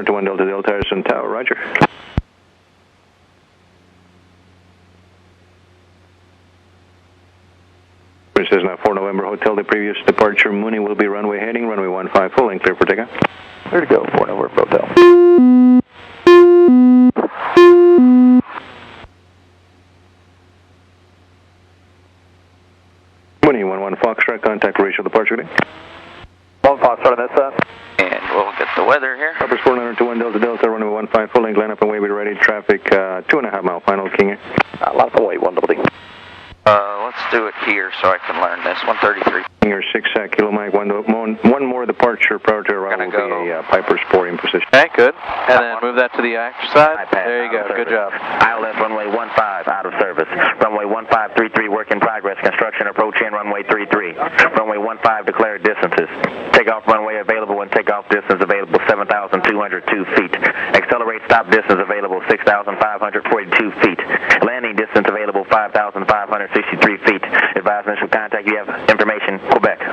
1 Delta Delta Harrison Tower, roger. This is now 4 November Hotel, the previous departure, Mooney will be runway heading, runway 15 full and clear for takeoff. Clear to go, 4 November Hotel. Mooney 11 Foxtrot, contact ratio departure today. 1 Foxtrot on this side. And we'll get the weather here. Upper 421 Delta Delta, runway 15 full length, line up and way, be ready, traffic 2.5 mile final, King Air. Line up and way, 1 double D. Let's do it here so I can learn this. 133. King Air 6 Kilo Mike, one more departure prior to arrival will be Piper Sport in position. Okay, good. And then move that to the active side. There you go, good job. ILS runway 15 out of service. Runway 1533 work in progress. Construction approach in runway 33. Runway 15 declared distances. Takeoff runway available and takeoff distance available 7,202 feet. Accelerate stop distance available 6,542 feet. Landing distance available 5,563 feet. Advise initial contact. You have information. Quebec.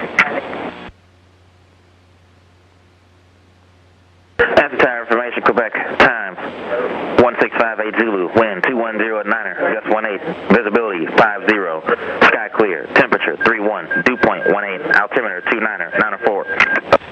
After tower information, Quebec. Time 1658 Zulu. Wind 210 at 9er. Gust 18. Visibility 50. Sky clear. Temperature 31. Dew point 18. Altimeter 29er. 904.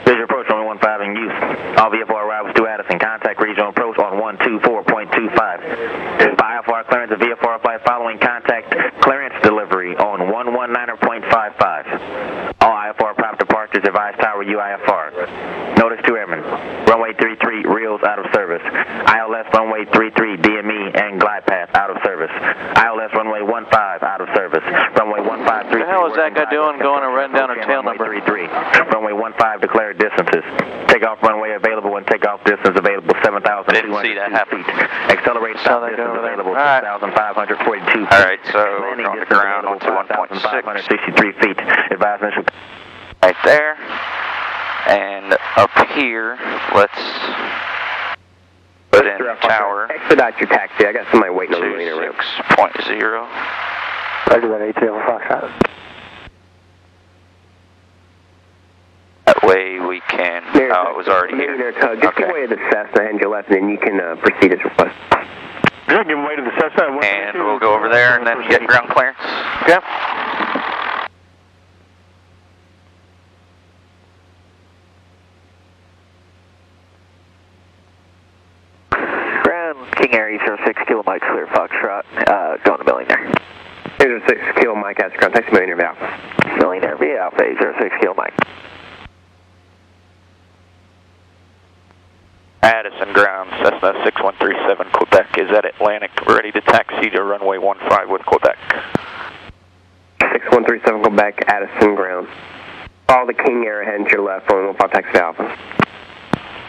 Visual approach runway 15 in use. All VFR arrivals to Addison. Contact regional approach on 124.25. By IFR clearance of VFR flight following contact clearance delivery on 119.55. All IFR prop departures advise tower UIFR. Notice to airmen. Runway 33 reels out of service. ILS runway 33 DME and glide path out of service. ILS runway 15 out of service. Runway 1533. What the hell is that guy doing going and running down our tail number? 33. Runway 15 declared distances. Takeoff runway available and takeoff distance available 7,200 Didn't see that happen. feet. Accelerate stop distance available 6,542 feet. Alright, so we're Landing going to distance ground onto available 5,563 feet. Advise initial. right there. And up here, let's put in tower Expedite your taxi. I got somebody waiting on the marina ramp. 26.0. Roger that, ATL Foxtrot. That way we can, oh, it was already here. Just give way to the Cessna and your left, and then you can proceed as requested. Good, give way to the Cessna. And we'll go over there and then get ground clearance. Okay. Ground, King Air 06 Kilo Mike, clear Foxtrot, going to Millionaire. 06 Kilo Mike, ask ground, taxi Millionaire via Alpha. Millionaire via Alpha, 06 Kilo Mike. Addison ground, Cessna 6137 Quebec is at Atlantic, ready to taxi to runway 15 with Quebec. 6137 Quebec, Addison ground. Follow the King Air ahead and to your left, runway 15 taxi to Alpha.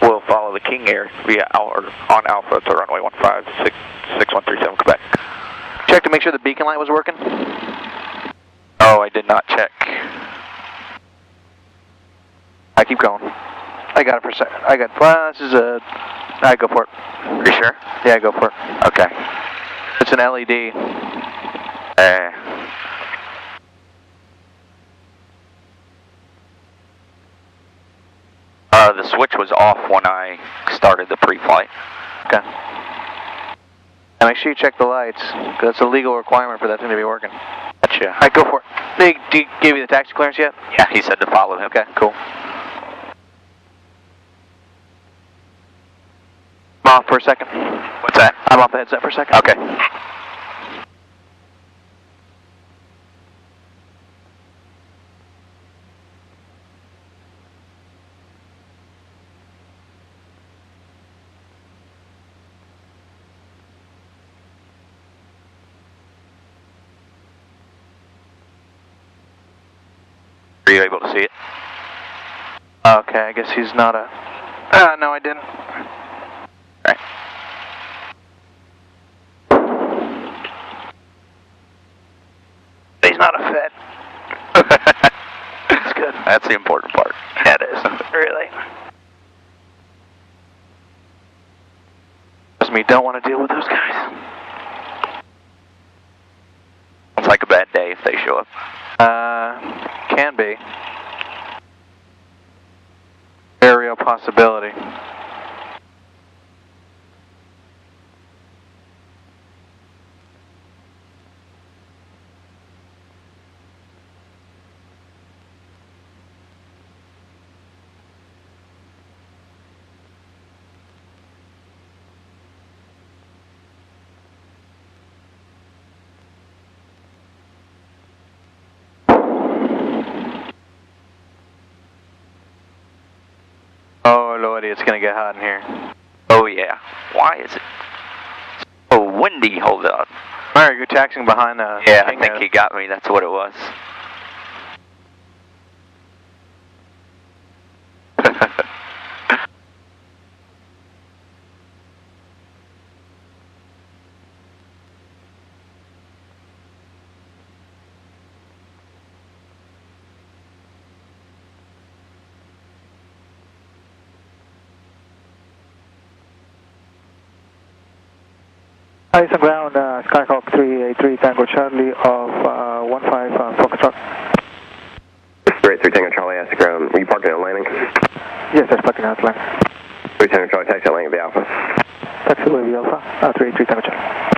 We'll follow the King Air on Alpha to runway 15, 6137 Quebec. Check to make sure the beacon light was working. Oh, I did not check. I keep going. I got it for a second. I got, this is a, I go for it. Are you sure? Yeah, go for it. Okay. It's an LED. The switch was off when I started the pre-flight. Okay. And make sure you check the lights, because that's a legal requirement for that thing to be working. Gotcha. Alright, go for it. Did he give you the taxi clearance yet? Yeah, he said to follow him. Okay, cool. I'm off for a second. What's that? I'm off the headset for a second. Okay. Are you able to see it? Okay, I guess he's not a... no, I didn't. Alright. He's not a Fed. That's good. That's the important part. Yeah, it is. Really. Trust me, don't want to deal with those guys. It's like a bad day if they show up. Can be. Very real possibility. idea it's going to get hot in here. Oh yeah. Why is it so windy? Hold on. Alright, you're taxiing behind Yeah, I King think he got me. That's what it was. Ice on ground, Skyhawk 383 Tango Charlie of 15 Foxtrot. 383 Tango Charlie, Ice on ground. Are you parking at landing? Yes, that's parking at landing. 3 Tango Charlie, taxi at landing, the Alpha. Taxi will be Alpha, 383 Tango Charlie.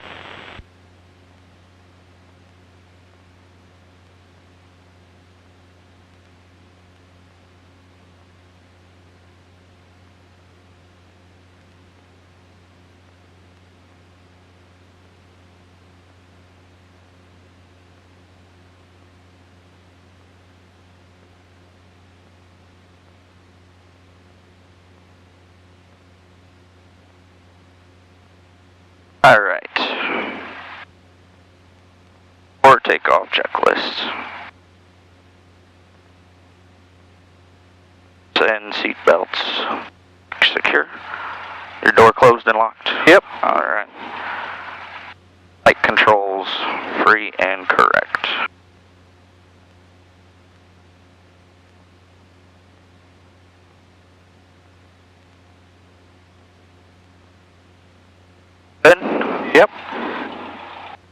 Alright. Or takeoff checklist. And seat belts. Secure. Your door closed and locked? Yep. Alright. Light controls free and correct. Good? Yep.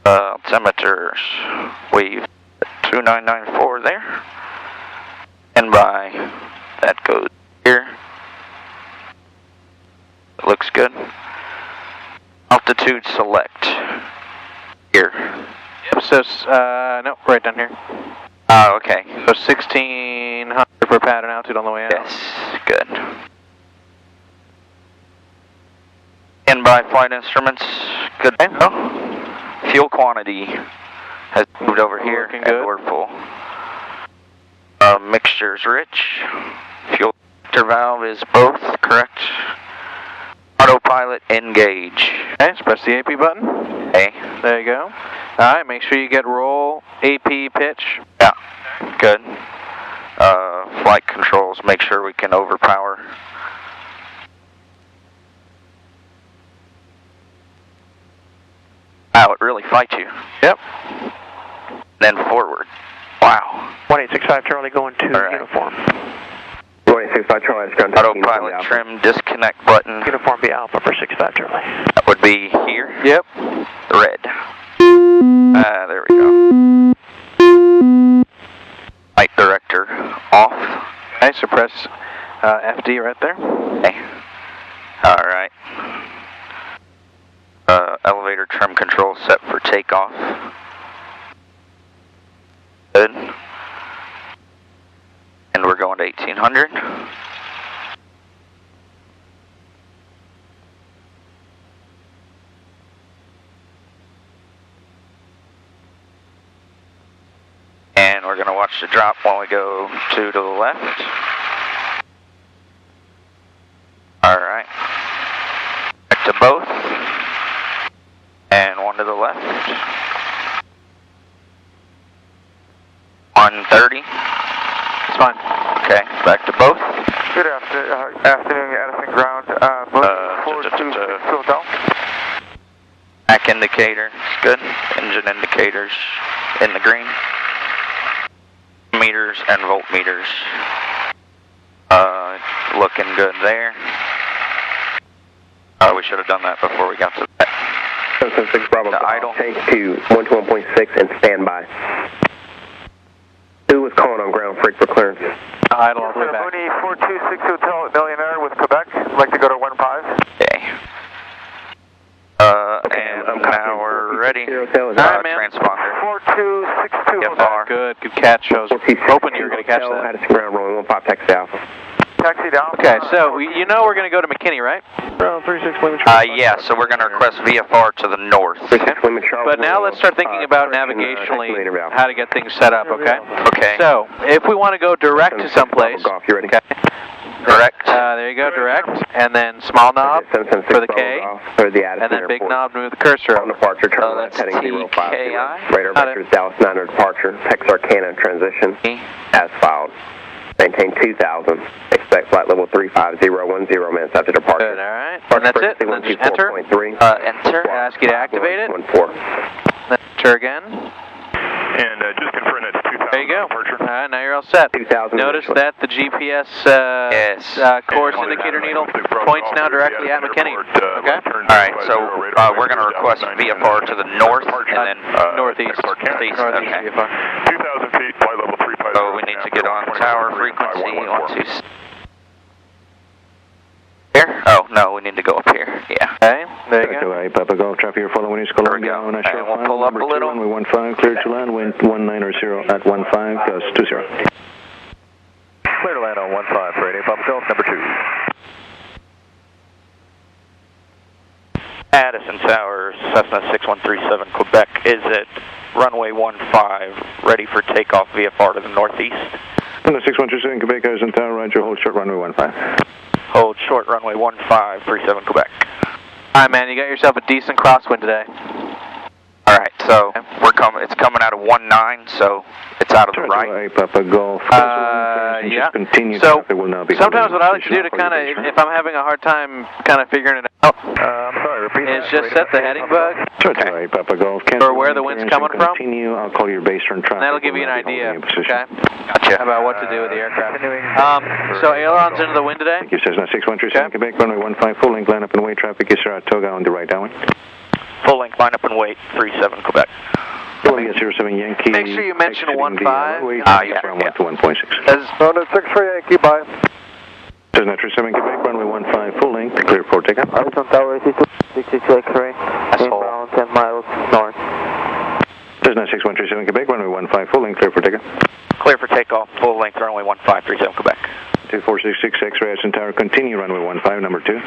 Altimeters, wave 2994 there. And by that goes here. It looks good. Altitude select here. Yep, so, no, right down here. Oh, okay. So 1600 for pattern altitude on the way out. Yes, good. And by flight instruments, good. Oh. Fuel quantity has moved over here Looking and good. we're full. Mixture's rich. Fuel injector valve is both correct. Autopilot engage. Okay, so press the AP button. Okay. There you go. Alright, make sure you get roll, AP, pitch. Yeah. Good. Flight controls, make sure we can overpower. Wow, it really fights you. Yep. Then forward. Wow. 1865 Charlie going to All right. uniform. 1865 Charlie, Ice on ground, taxi uniform, Autopilot Alpha. trim disconnect button. Uniform be Alpha for 65 Charlie. That would be here. Yep. Red. There we go. Light director off. Okay, so press FD right there. Okay. Alright. Elevator trim control set for takeoff. Good. And we're going to 1800. And we're going to watch the drop while we go to the left. Alright. Back to both. And one to the left. 130. It's fine. Okay, back to both. Good afternoon, Addison Ground. Moving forward to Philadelphia. Back indicator, it's good. Engine indicators in the green. Meters and voltmeters. Looking good there. We should have done that before we got to that. 776 Bravo, The idle. change to 121.6 and standby. Who was calling on ground freight for clearance? Idle all the way back. Mooney 426 Hotel Millionaire with Quebec. I'd like to go to 15. Okay. And now we're ready. Hotel, is Alright, man. Transponder. 4262 FR. Good catch. I was hoping you were going to catch that. Addison ground, rolling 15 taxi Alpha. Taxi down. Okay, so you know we're going to go to McKinney, right? Ground 36 Lima Yeah, so we're going to request VFR to the north. 36 Lima Charles. But now let's start thinking about navigationally how to get things set up, okay? Okay. So, if we want to go direct to someplace, Golf, you ready? okay, Direct. There you go, direct. And then small knob for the K. For the Addison And then big Airport. knob to move the cursor On over. departure, turn Oh, left that's heading 050. TKI? Radar Got vectors Dallas 9 departure. Texarkana transition. As filed. Maintain 2000. Expect flight level 35010 minutes after departure. Good, alright. And that's it. And then just enter. 4.3. Enter. Ask you to activate it. 14. Then enter again. And just confirm that's 2,000 There you go. departure. Alright, now you're all set. 2000 Notice initially. that the GPS course And indicator needle Pacific Broadcast points now Officer, directly at Addison McKinney. Airport, Okay? left turn Alright, so 250, radar we're going to vectors request Dallas 9 VFR to the north and then Northeast. Texarkana. Northeast, Northeast okay. VFR. 2,000 feet, flight level 350. So we need to get on tower frequency 126. Here? Oh, no, we need to go up here. Yeah. Okay, there you go. Delta Papa Golf, traffic you're following is Columbia go. on a And short we'll line, pull up number a little. 2, runway 15, clear to land, wind 190 at 15, gust 20. Clear to land on 15 for 88 Papa Golf, number 2. Addison Tower, Cessna 6137, Quebec, is at runway 15, ready for takeoff VFR to the northeast. On the 6127 Quebec, Addison Tower, Roger, hold short runway 15. Hold short runway 1537, Quebec. Alright, man, you got yourself a decent crosswind today. Alright, so it's coming out of 19, so it's out of the right. Delta Papa Golf, Yeah. continue, So, traffic will now be sometimes what I like to do to position kind of, for your base if I'm having a hard time kind of figuring it out, I'm sorry, repeat is just set the heading bug, Delta Papa Golf, or where the wind's coming from. Continue, I'll call your base turn traffic. and that'll give will you an now be idea, holding in position. okay, about what to do with the aircraft. So ailerons into the wind today. Thank you, Cessna 6137 Quebec, runway 15, full length, line up and wait, traffic is Saratoga on the right downwind. Full length, line up and wait, 37, Quebec. Juliet 07 Yankee. Make sure you mention exiting 15. the runway, Yeah, from yeah. 1 to 1.6. Road 63 Yankee, bye. Cessna 37 Quebec, runway 15, full length, clear for takeoff. Addison Tower, 66 X-ray, Asshole. 10 miles north. Cessna 6137 Quebec, runway 15, full length, clear for takeoff. Clear for takeoff, full length, runway 1537, Quebec. 2466 X-ray, Addison Tower, continue, runway 15, number 2.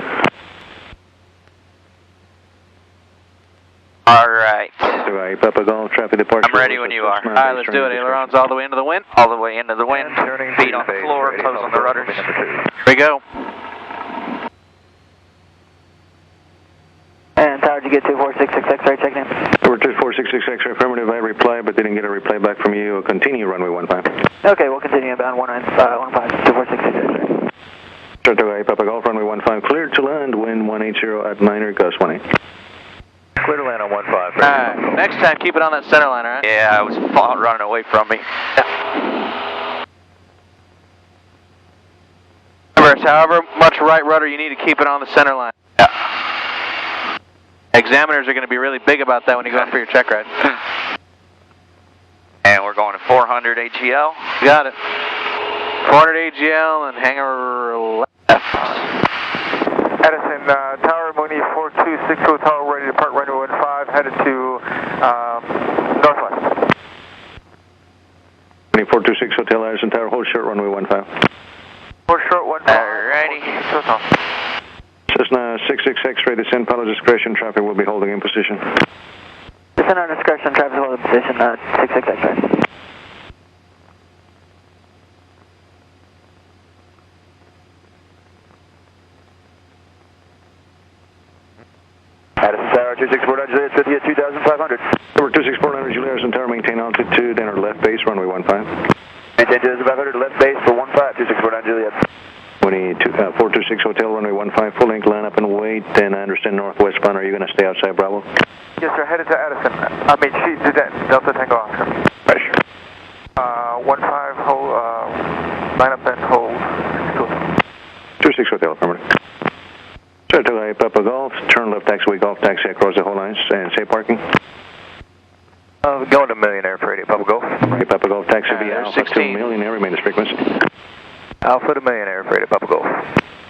Alright. Delta Papa Golf, traffic departure. I'm ready when you are. Alright, let's do it. Ailerons all the way into the wind. All the way into the wind, feet on the floor, toes on the rudders. Here we go. And Tower, did you get 2466 X-ray, check in? Over 2466 X-ray, affirmative, I reply, but didn't get a reply back from you. Continue, runway 15. Okay, we'll continue about 15, 2466 X-ray. Delta Papa Golf, runway 15, cleared to land, wind 180 at 9er, gust 18. Clear to land on 15. Alright, next time keep it on that center line, alright? Yeah, I was running away from me. Remember, it's however much right rudder you need to keep it on the center line. Examiners are going to be really big about that when you go in for your check ride. And we're going to 400 AGL. Got it. 400 AGL and hangar left. Addison, Tower, Mooney 426 Hotel, ready to depart runway 15, headed to northwest. 2426 Hotel, Addison Tower, hold short, runway 15. Hold short 15. Alrighty. Cessna 66 X-ray, descend, pilot discretion, traffic will be holding in position. Descend on discretion, traffic holding position, 66 X-ray. Addison Tower, 264 Juliet, 50 at 2,500. Over 264 Juliet, Addison Tower, maintain altitude, enter left base, runway 15. Maintain 2,500, left base for 15, 264 Juliet. 426 Hotel, runway 15, full length, line up and wait, and I understand northwest bound, are you going to stay outside Bravo? Yes, sir, headed to Addison. Delta Tango Oscar. Right, sure. 15, hold, line up and hold. 26 Hotel, affirmative. Saratoga Papa Golf, turn left taxiway, golf taxi across the whole lines, and safe parking. Going to Millionaire for 88 Papa Golf. Papa Golf, taxi via Alpha 16. 2 Millionaire, remain this frequency. Alpha to Millionaire for 88 Papa Golf.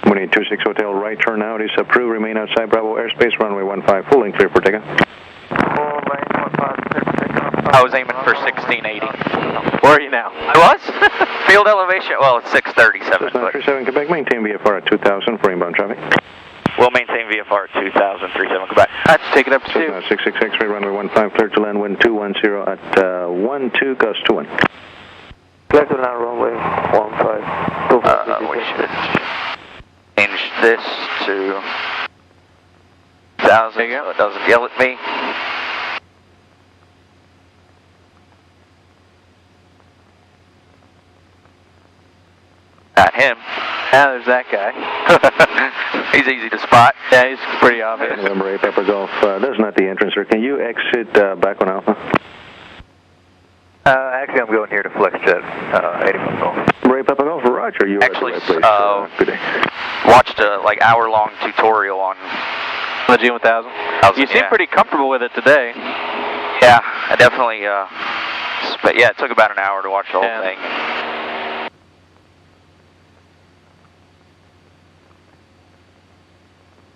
26 Hotel, right turn out is approved, remain outside Bravo airspace, runway 15, full length, clear for takeoff. Full length, 15, clear for takeoff. I was aiming for 1680. Where are you now? I was? Field elevation, well, it's 637. Cessna But 37 Quebec, maintain VFR at 2000 for inbound traffic. We'll maintain VFR at 2037, Quebec. Let's take it up to 2. Cessna 66 X-ray, runway 15, clear to land, wind 210 at 12, gust 21. Clear to land runway 15. we should this to 1,000 so it doesn't yell at me. Got him. Yeah, there's that guy. He's easy to spot. Yeah, he's pretty obvious. November 8 Pepper Golf, that's not the entrance, sir. Can you exit back on Alpha? Actually, I'm going here to FlexJet, 81 Golf. Ray Pepper Golf, Roger, you Actually, are at the right place. Good day. Watched a like hour-long tutorial on the G1000. You seem pretty comfortable with it today. Yeah, I definitely. But yeah, it took about an hour to watch the whole thing.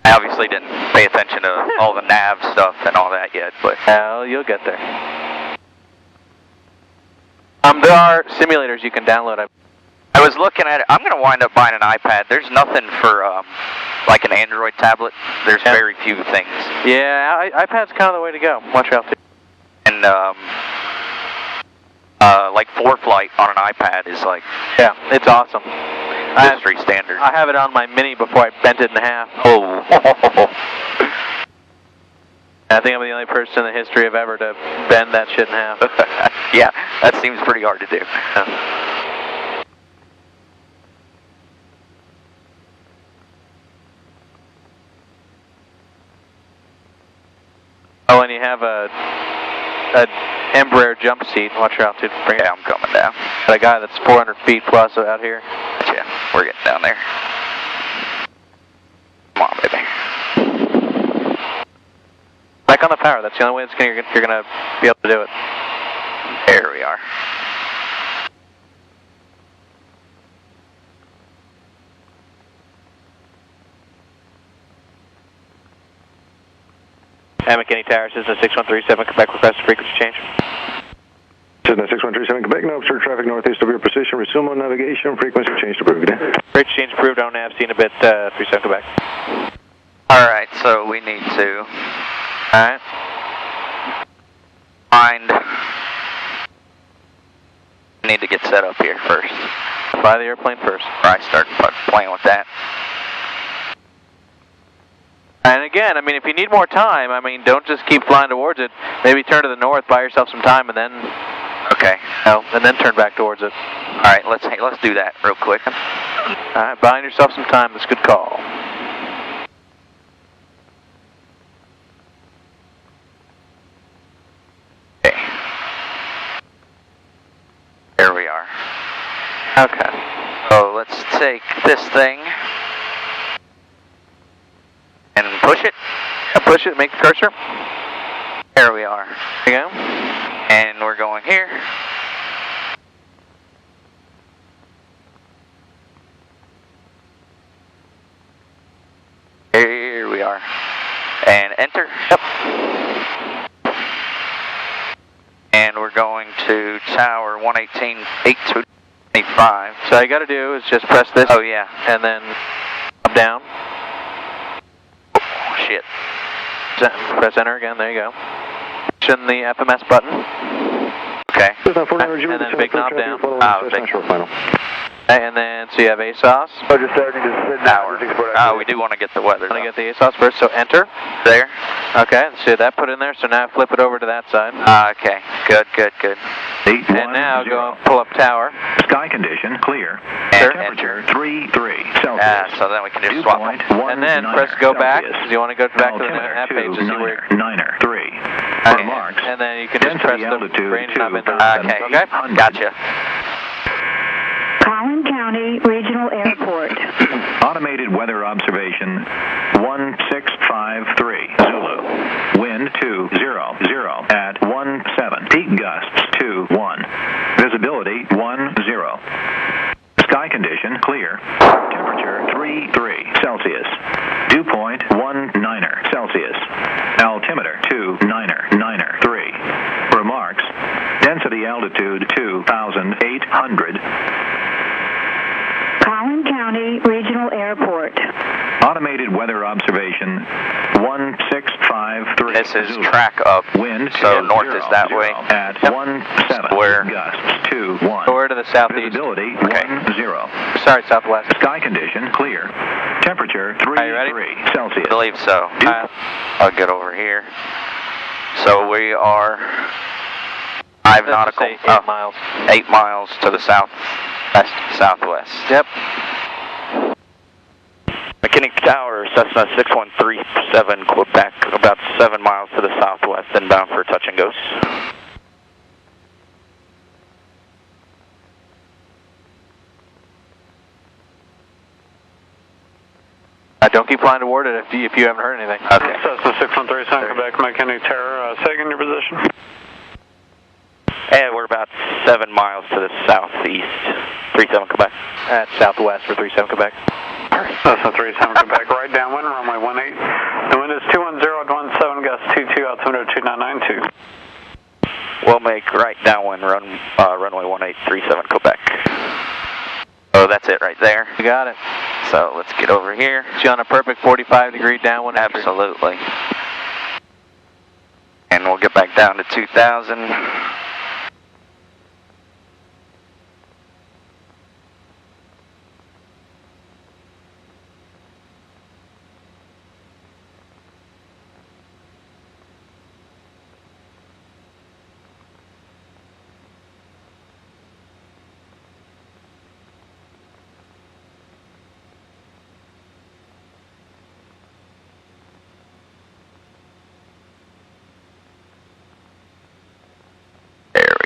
I obviously didn't pay attention to all the nav stuff and all that yet, but you'll get there. There are simulators you can download. I was looking at it. I'm going to wind up buying an iPad. There's nothing for like an Android tablet. There's very few things. Yeah, iPad's kind of the way to go. Watch out. And like ForeFlight on an iPad is like it's awesome. Industry standard. I have it on my Mini before I bent it in half. Oh. I think I'm the only person in the history of ever to bend that shit in half. Yeah, that seems pretty hard to do. Oh, and you have a Embraer jump seat. Watch your altitude. Yeah, I'm coming down. Got a guy that's 400 feet plus out here. Yeah, we're getting down there. Come on, baby. Back on the power. That's the only way you're going to be able to do it. There we are. McKinney Tower, Cessna 6137, Quebec, request frequency change. Cessna 6137, Quebec, now observe traffic northeast of your position, resume on navigation, frequency change approved. Frequency change approved, on nav, seen a bit, 37 Quebec. Alright, so we need to find, we need to get set up here first. Fly the airplane first. Right, start playing with that. And again, I mean, if you need more time, I mean, don't just keep flying towards it. Maybe turn to the north, buy yourself some time, and then and then turn back towards it. All right, let's do that real quick. All right, buying yourself some time. That's a good call. Okay. There we are. Okay. So let's take this thing. And push it. Yeah, push it, make the cursor. There we are. There you go. And we're going here. Here we are. And enter. Yep. And we're going to tower 118.8225. So all you got to do is just press this. Oh, yeah. And then up, down. Shit. Press enter again, there you go. Push in the FMS button. Okay. And then big knob down. Final. And then, so you have ASOS. Roger, starting to Tower. We do want to get the weather. Want to get the ASOS first, so enter. There. Okay, so that put in there, so now flip it over to that side. Okay, good. And now go and pull up tower. Sky condition clear. And temperature 33 Celsius. So then we can just swap them. And then press go back, because you want to go back to the nav page to see where Niner 3. Remarks. And then you can just press the range knob in there. Okay, gotcha. Collin County Regional Airport. Automated weather observation 1653 Zulu. Wind 200 at 17. Peak gusts 21. Visibility 10. Sky condition clear. Temperature 33 Celsius. Dew point 19 Celsius. Altimeter 293. Remarks. Density altitude 2,800. Collin County Regional Airport. Automated weather observation 1653. This is track up. Wind so north is that way. At 17. Where? Gusts 21. So we're to the southeast. Visibility okay. 10. Sorry, southwest. Sky condition clear. Temperature 3 Celsius. I believe so. I'll get over here. So we are 5 nautical. 8 miles. 8 miles to the southwest. Yep. McKinney Tower, Cessna 6137, Quebec, about 7 miles to the southwest, inbound for touch and goes. Don't keep flying toward it if you haven't heard anything. Okay. Cessna 6137, Quebec, McKinney Tower, second your position. And we're about 7 miles to the southeast, 37 Quebec. At southwest for 37 Quebec. Cessna 37 Quebec, right downwind, runway 18. The wind is 210 at 17, gust 22, altimeter 2992. We'll make right downwind, runway 18, 37 Quebec. Oh, that's it right there. You got it. So let's get over here. She's on a perfect 45-degree downwind. Absolutely. And we'll get back down to 2,000.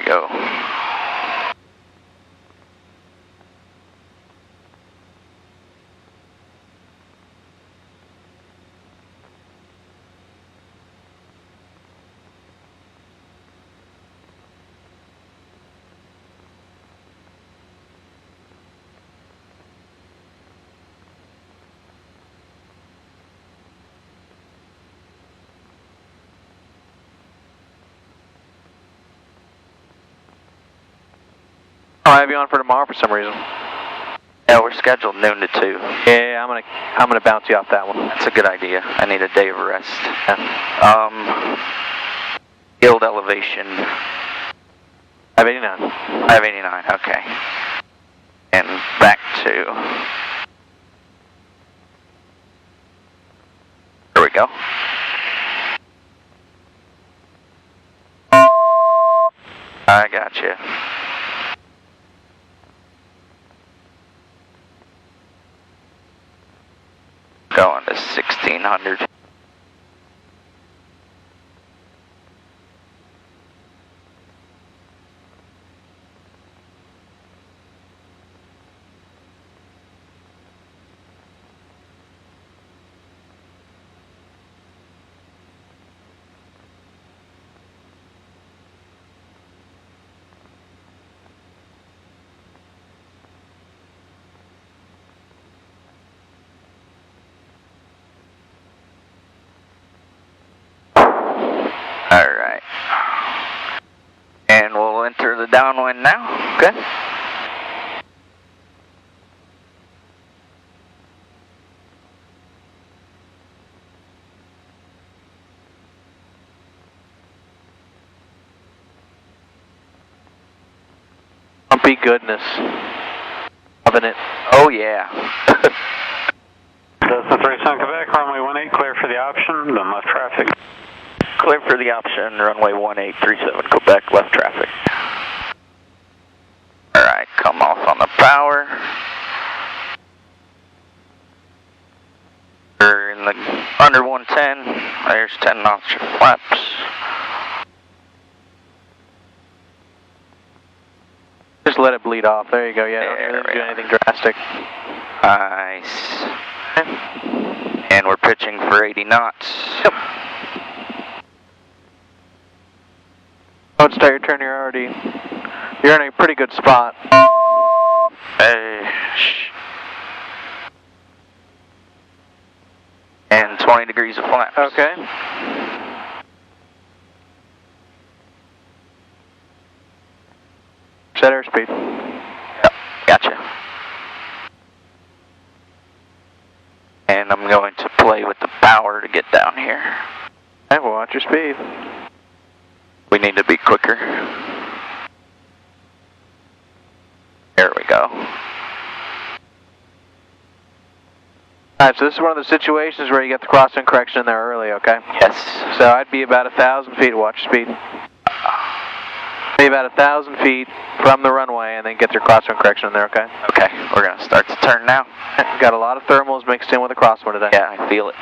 Go. I'll have you on for tomorrow for some reason. Yeah, we're scheduled noon to 2. Yeah, I'm gonna bounce you off that one. That's a good idea. I need a day of rest. Yeah. Yield elevation. 589. 589, okay. And back to... There we go. I got you. Going to 1600. Alright. And we'll enter the downwind now. Okay. Bumpy goodness. Loving it. Oh yeah. Cessna 37 Quebec, runway 18, clear for the option, then left traffic. Clear for the option, runway 1837 Quebec, left traffic. Alright, come off on the power. We're in the under 110. There's 10 knots of flaps. Just let it bleed off. There you go. Yeah, don't do anything drastic. Nice. And we're pitching for 80 knots. Yep. Don't start your turn. You're in a pretty good spot. And 20 degrees of flaps. Okay. Set airspeed. Yep, gotcha. And I'm going to play with the power to get down here. Okay, well, watch your speed. We need to be quicker. There we go. Alright, so this is one of the situations where you get the crosswind correction in there early, okay? Yes. So I'd be about 1,000 feet, watch speed. Be about 1,000 feet from the runway and then get your crosswind correction in there, okay? Okay, we're going to start to turn now. Got a lot of thermals mixed in with the crosswind today. Yeah, I feel it.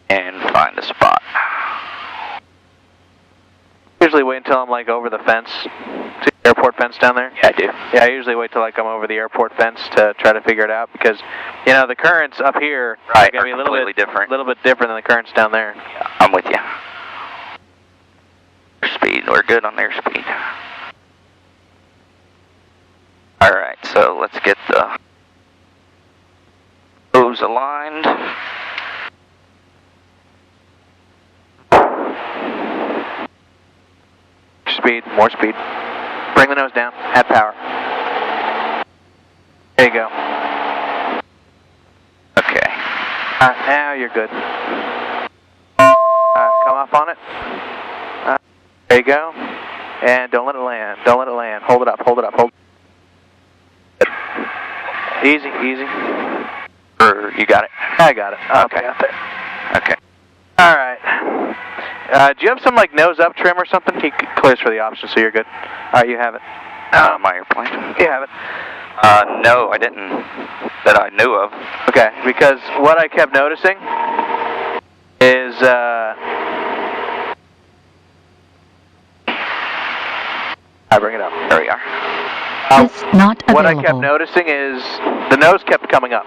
And find a spot. Usually wait until I'm like over the fence. See the airport fence down there? Yeah, I do. Yeah, I usually wait till I come over the airport fence to try to figure it out because, you know, the currents up here are going to be a little bit different than the currents down there. Yeah, I'm with you. Speed, we're good on their speed. Alright, so let's get the nose aligned. Speed, more speed. Bring the nose down, add power. There you go. Okay. Alright, now you're good. Alright, come off on it. There you go. And don't let it land, don't let it land. Hold it up, hold it up, hold it. Easy, easy. You got it? I got it. Okay. Got there. Okay. Alright. Do you have some like nose up trim or something? He clears for the option, so you're good. Alright, you have it. My airplane. You have it. No, I didn't. That I knew of. Okay, because what I kept noticing is, I bring it up. There we are. It's not available. What I kept noticing is the nose kept coming up.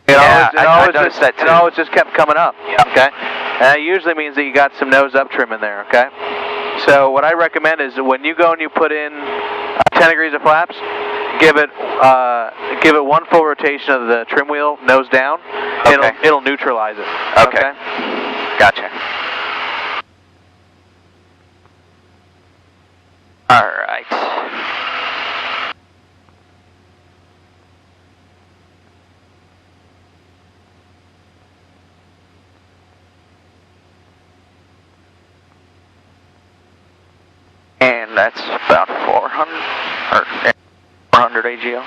I noticed that too. It always just kept coming up. Yeah. Okay? And that usually means that you got some nose up trim in there, okay? So what I recommend is that when you go and you put in 10 degrees of flaps, give it one full rotation of the trim wheel, nose down. Okay. It'll neutralize it. Okay. Gotcha. Alright. And that's about 400 AGL.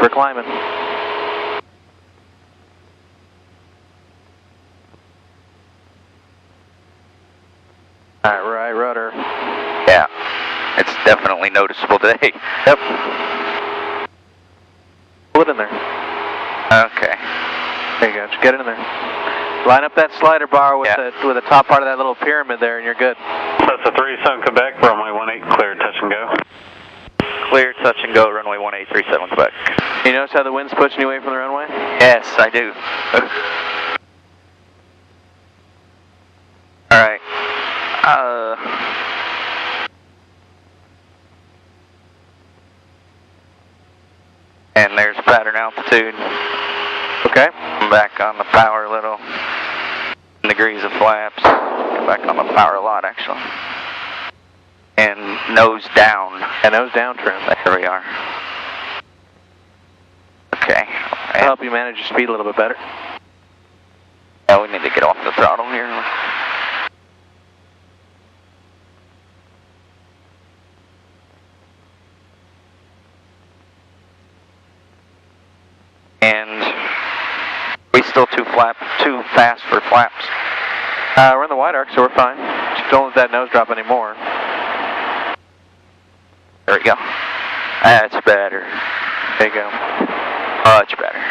We're climbing. Alright, right rudder. Yeah. It's definitely noticeable today. Yep. Pull it in there. Okay. There you go, just get it in there. Line up that slider bar with the top part of that little pyramid there and you're good. That's a 37 Quebec, runway 18, clear, touch and go. Clear, touch and go, runway 1837 Quebec. You notice how the wind's pushing you away from the runway? Yes, I do. Alright. And there's pattern altitude. Okay. I'm back on the power a little. Degrees of flaps. Come back on the power a lot, actually. And nose down. And nose down trim. There we are. Okay. I'll help you manage your speed a little bit better. Yeah, we need to get off the throttle here. And we still too fast for flaps. We're in the wide arc, so we're fine. Just don't let that nose drop anymore. There we go. That's better. There you go. Much better.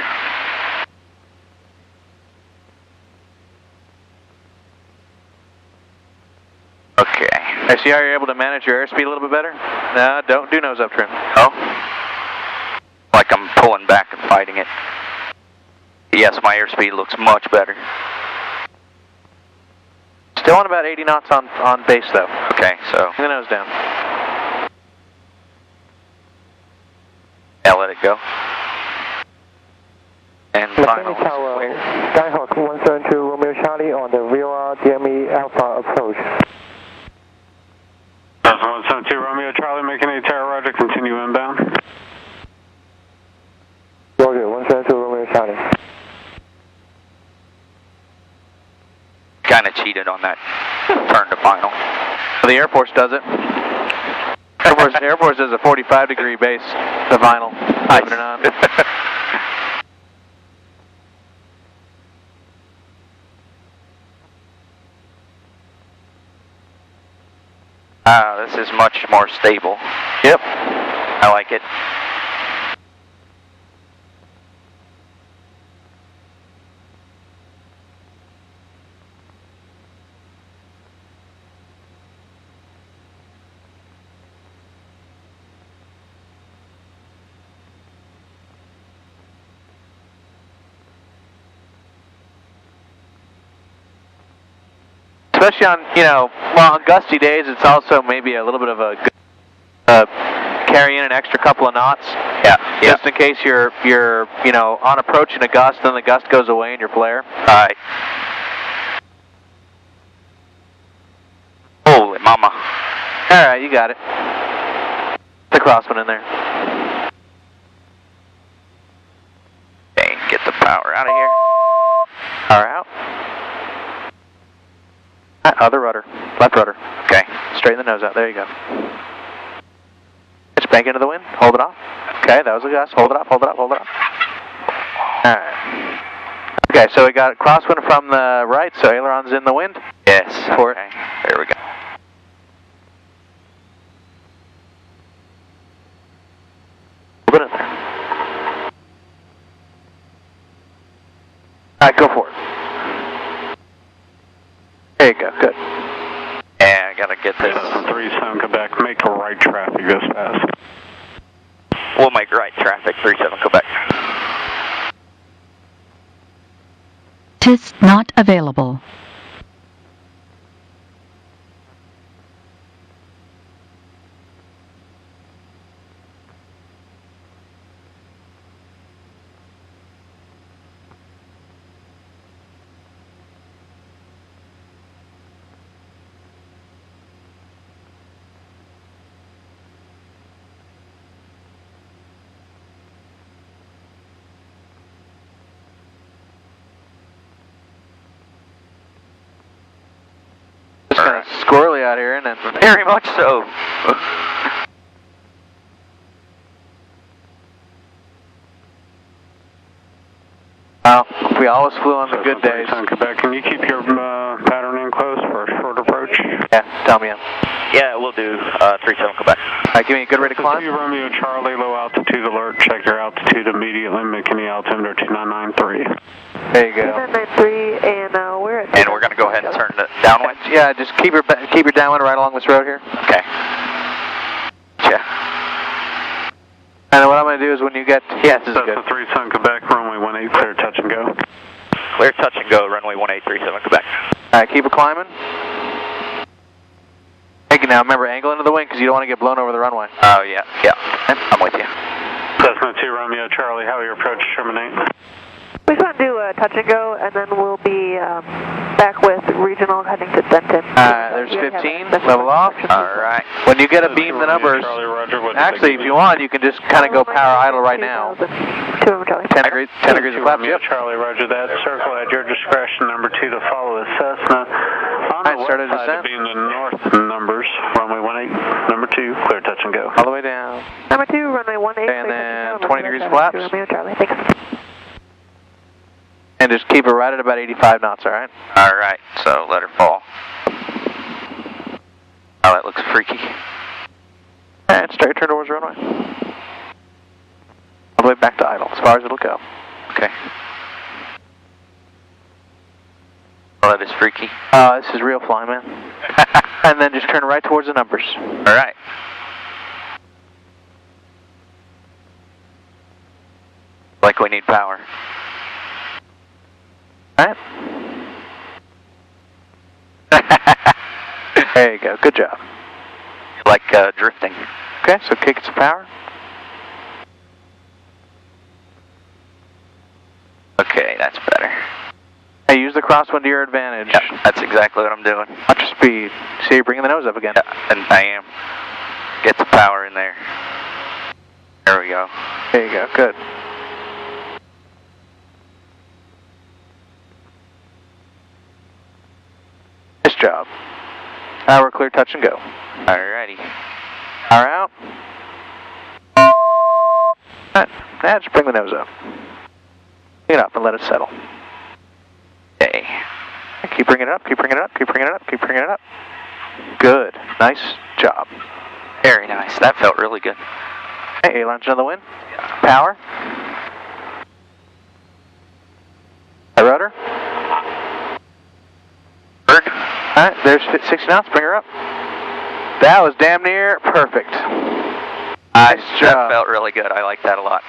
Okay. I see how you're able to manage your airspeed a little bit better? No, don't do nose up trim. Oh? Like I'm pulling back and fighting it. Yes, my airspeed looks much better. Still on about 80 knots on base though. Okay, so. Bring the nose down. Yeah, let it go. And final. Tower, Skyhawk 172 Romeo Charlie on the VOR DME Alpha approach. 172 Romeo Charlie, making a tower, roger, continue inbound. Roger, 172 Romeo Charlie. Kind of cheated on that turn to final. The Air Force does it. Air Force does a 45-degree base to final. Believe it or not. This is much more stable. Yep. I like it. Especially on, on gusty days, it's also maybe a little bit of a good, carry in an extra couple of knots. Yeah. Just in case you're on approach in a gust, then the gust goes away in your flare. Alright. Holy mama. Alright, you got it. The crosswind in there. Okay, get the power out of here. Power out. Other rudder. Left rudder. Okay. Straighten the nose out. There you go. Just bank into the wind. Hold it off. Okay, that was a gust. Hold it up, hold it up, hold it up. Alright. Okay, so we got crosswind from the right, so aileron's in the wind. Yes. Port. Okay. There we go. Hold it in there. Alright, go for it. There you go, good. Yeah, I gotta get this. 37 Quebec, make right traffic this fast. We'll make right traffic, 37 Quebec. TIS not available. It's kind of squirrely out here, isn't it? Very much so. Well, we always flew on the good days. Quebec, can you keep your pattern in close for a short approach? Yeah, tell me in. Yeah, we'll do 37 Quebec. Alright, give me a good rate of climb. 2 Romeo Charlie, low altitude alert. Check your altitude immediately. McKinney altimeter 2993. There you go. 2993, and we're at. And we're gonna go ahead and turn the downwind. Yeah, just keep your downwind right along this road here. Okay. Yeah. And what I'm going to do is when you get, yeah, this is good. 37 Quebec, runway 18, clear touch and go. Clear touch and go, runway 1837 Quebec. Alright, keep it climbing. Hey, now remember, angle into the wind because you don't want to get blown over the runway. Oh, yeah, yeah. I'm with you. Cessna 2 Romeo Charlie, how your approach terminate? We just want to do a touch and go, and then we'll be back with regional heading to Denton. There's 15, level off. Alright. When you get a beam the numbers, actually if you want, you can just kind of go power idle right now. 10 degrees of flaps, yep. Charlie, roger that. Circle at your discretion, number 2 to follow the Cessna. On the west side to beam the north numbers, runway 18, number 2, clear touch and go. All the way down. Number 2, runway 18, and then 20 degrees of flaps. Romeo Charlie, thanks. And just keep it right at about 85 knots, alright? Alright, so let her fall. Oh, that looks freaky. And straight turn towards runway. All the way back to idle, as far as it'll go. Okay. Oh, that is freaky. This is real flying, man. And then just turn right towards the numbers. All right. Like we need power. All right. There you go. Good job. Like drifting. Okay, so kick it to power. Okay, that's better. Hey, use the crosswind to your advantage. Yeah, that's exactly what I'm doing. Watch your speed. See, you're bringing the nose up again. Yeah, and I am. Get the power in there. There we go. There you go. Good. Nice job. Now we're clear, touch and go. Alrighty. Power out. Alright, now just bring the nose up. Bring it up and let it settle. Okay. Keep bringing it up, keep bringing it up, keep bringing it up, keep bringing it up. Good. Nice job. Very nice. That felt really good. Hey, launch another wind. Power. A rudder. Bird. Alright, there's 60 knots. Bring her up. That was damn near perfect. Nice job. That felt really good. I like that a lot.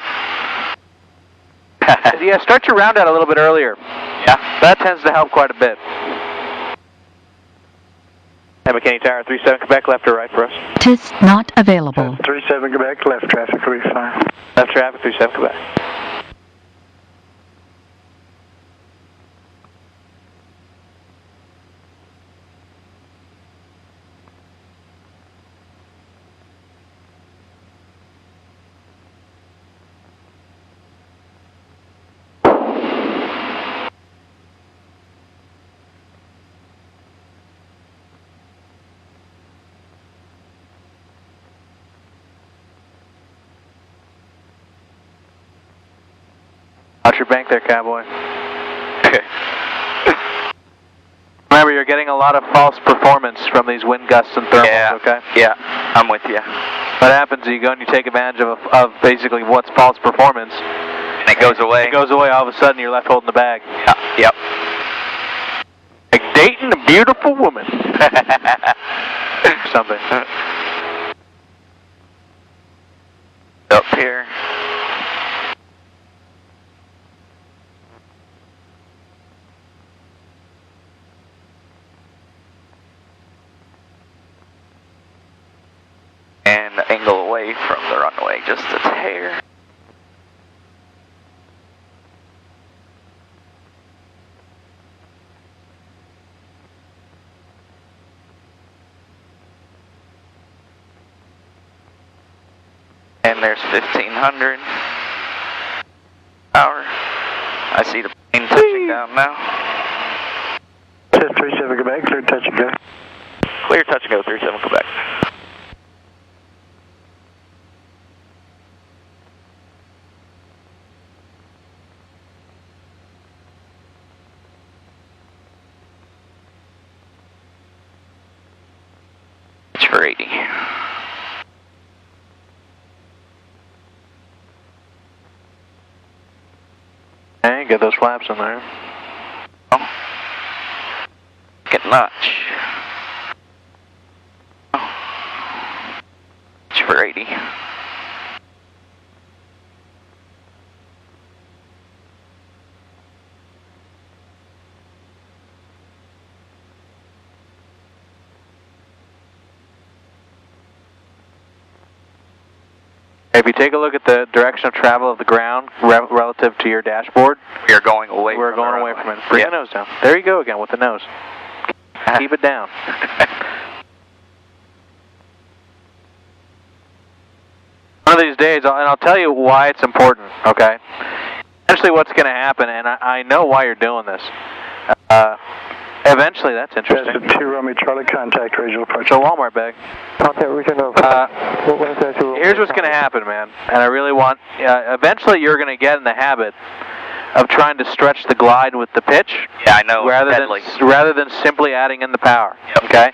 Yeah, start your round out a little bit earlier. Yeah. That tends to help quite a bit. Hey, McKinney Tower, 37 Quebec, left or right for us? TIS not available. 37 Quebec, left traffic will be fine. Left traffic, 37 Quebec. Watch your bank there, cowboy. Remember, you're getting a lot of false performance from these wind gusts and thermals, okay? Yeah, I'm with you. What happens is you go and you take advantage of basically what's false performance. And it goes away. It goes away, all of a sudden you're left holding the bag. Yeah, yep. Like dating a beautiful woman. Something. Up here. And angle away from the runway just a hair. And there's 1500 power. I see the plane touching down now. 37 Quebec, clear touch and go. Clear touch and go, 37 Quebec. For 80. Hey, get those flaps in there. Oh. Get notch. Oh. It's for 80. If you take a look at the direction of travel of the ground relative to your dashboard, we are going away. We're going away from it. Bring the nose down. There you go again with the nose. Keep it down. One of these days, and I'll tell you why it's important. Okay. Essentially, what's going to happen, and I know why you're doing this. Eventually, that's interesting. That's a 2 Romeo Charlie, contact regional approach. So Walmart bag. Contact regional. Here's what's going to happen, man. And I really want, eventually you're going to get in the habit of trying to stretch the glide with the pitch. Yeah, I know. Rather than simply adding in the power. Yep. Okay?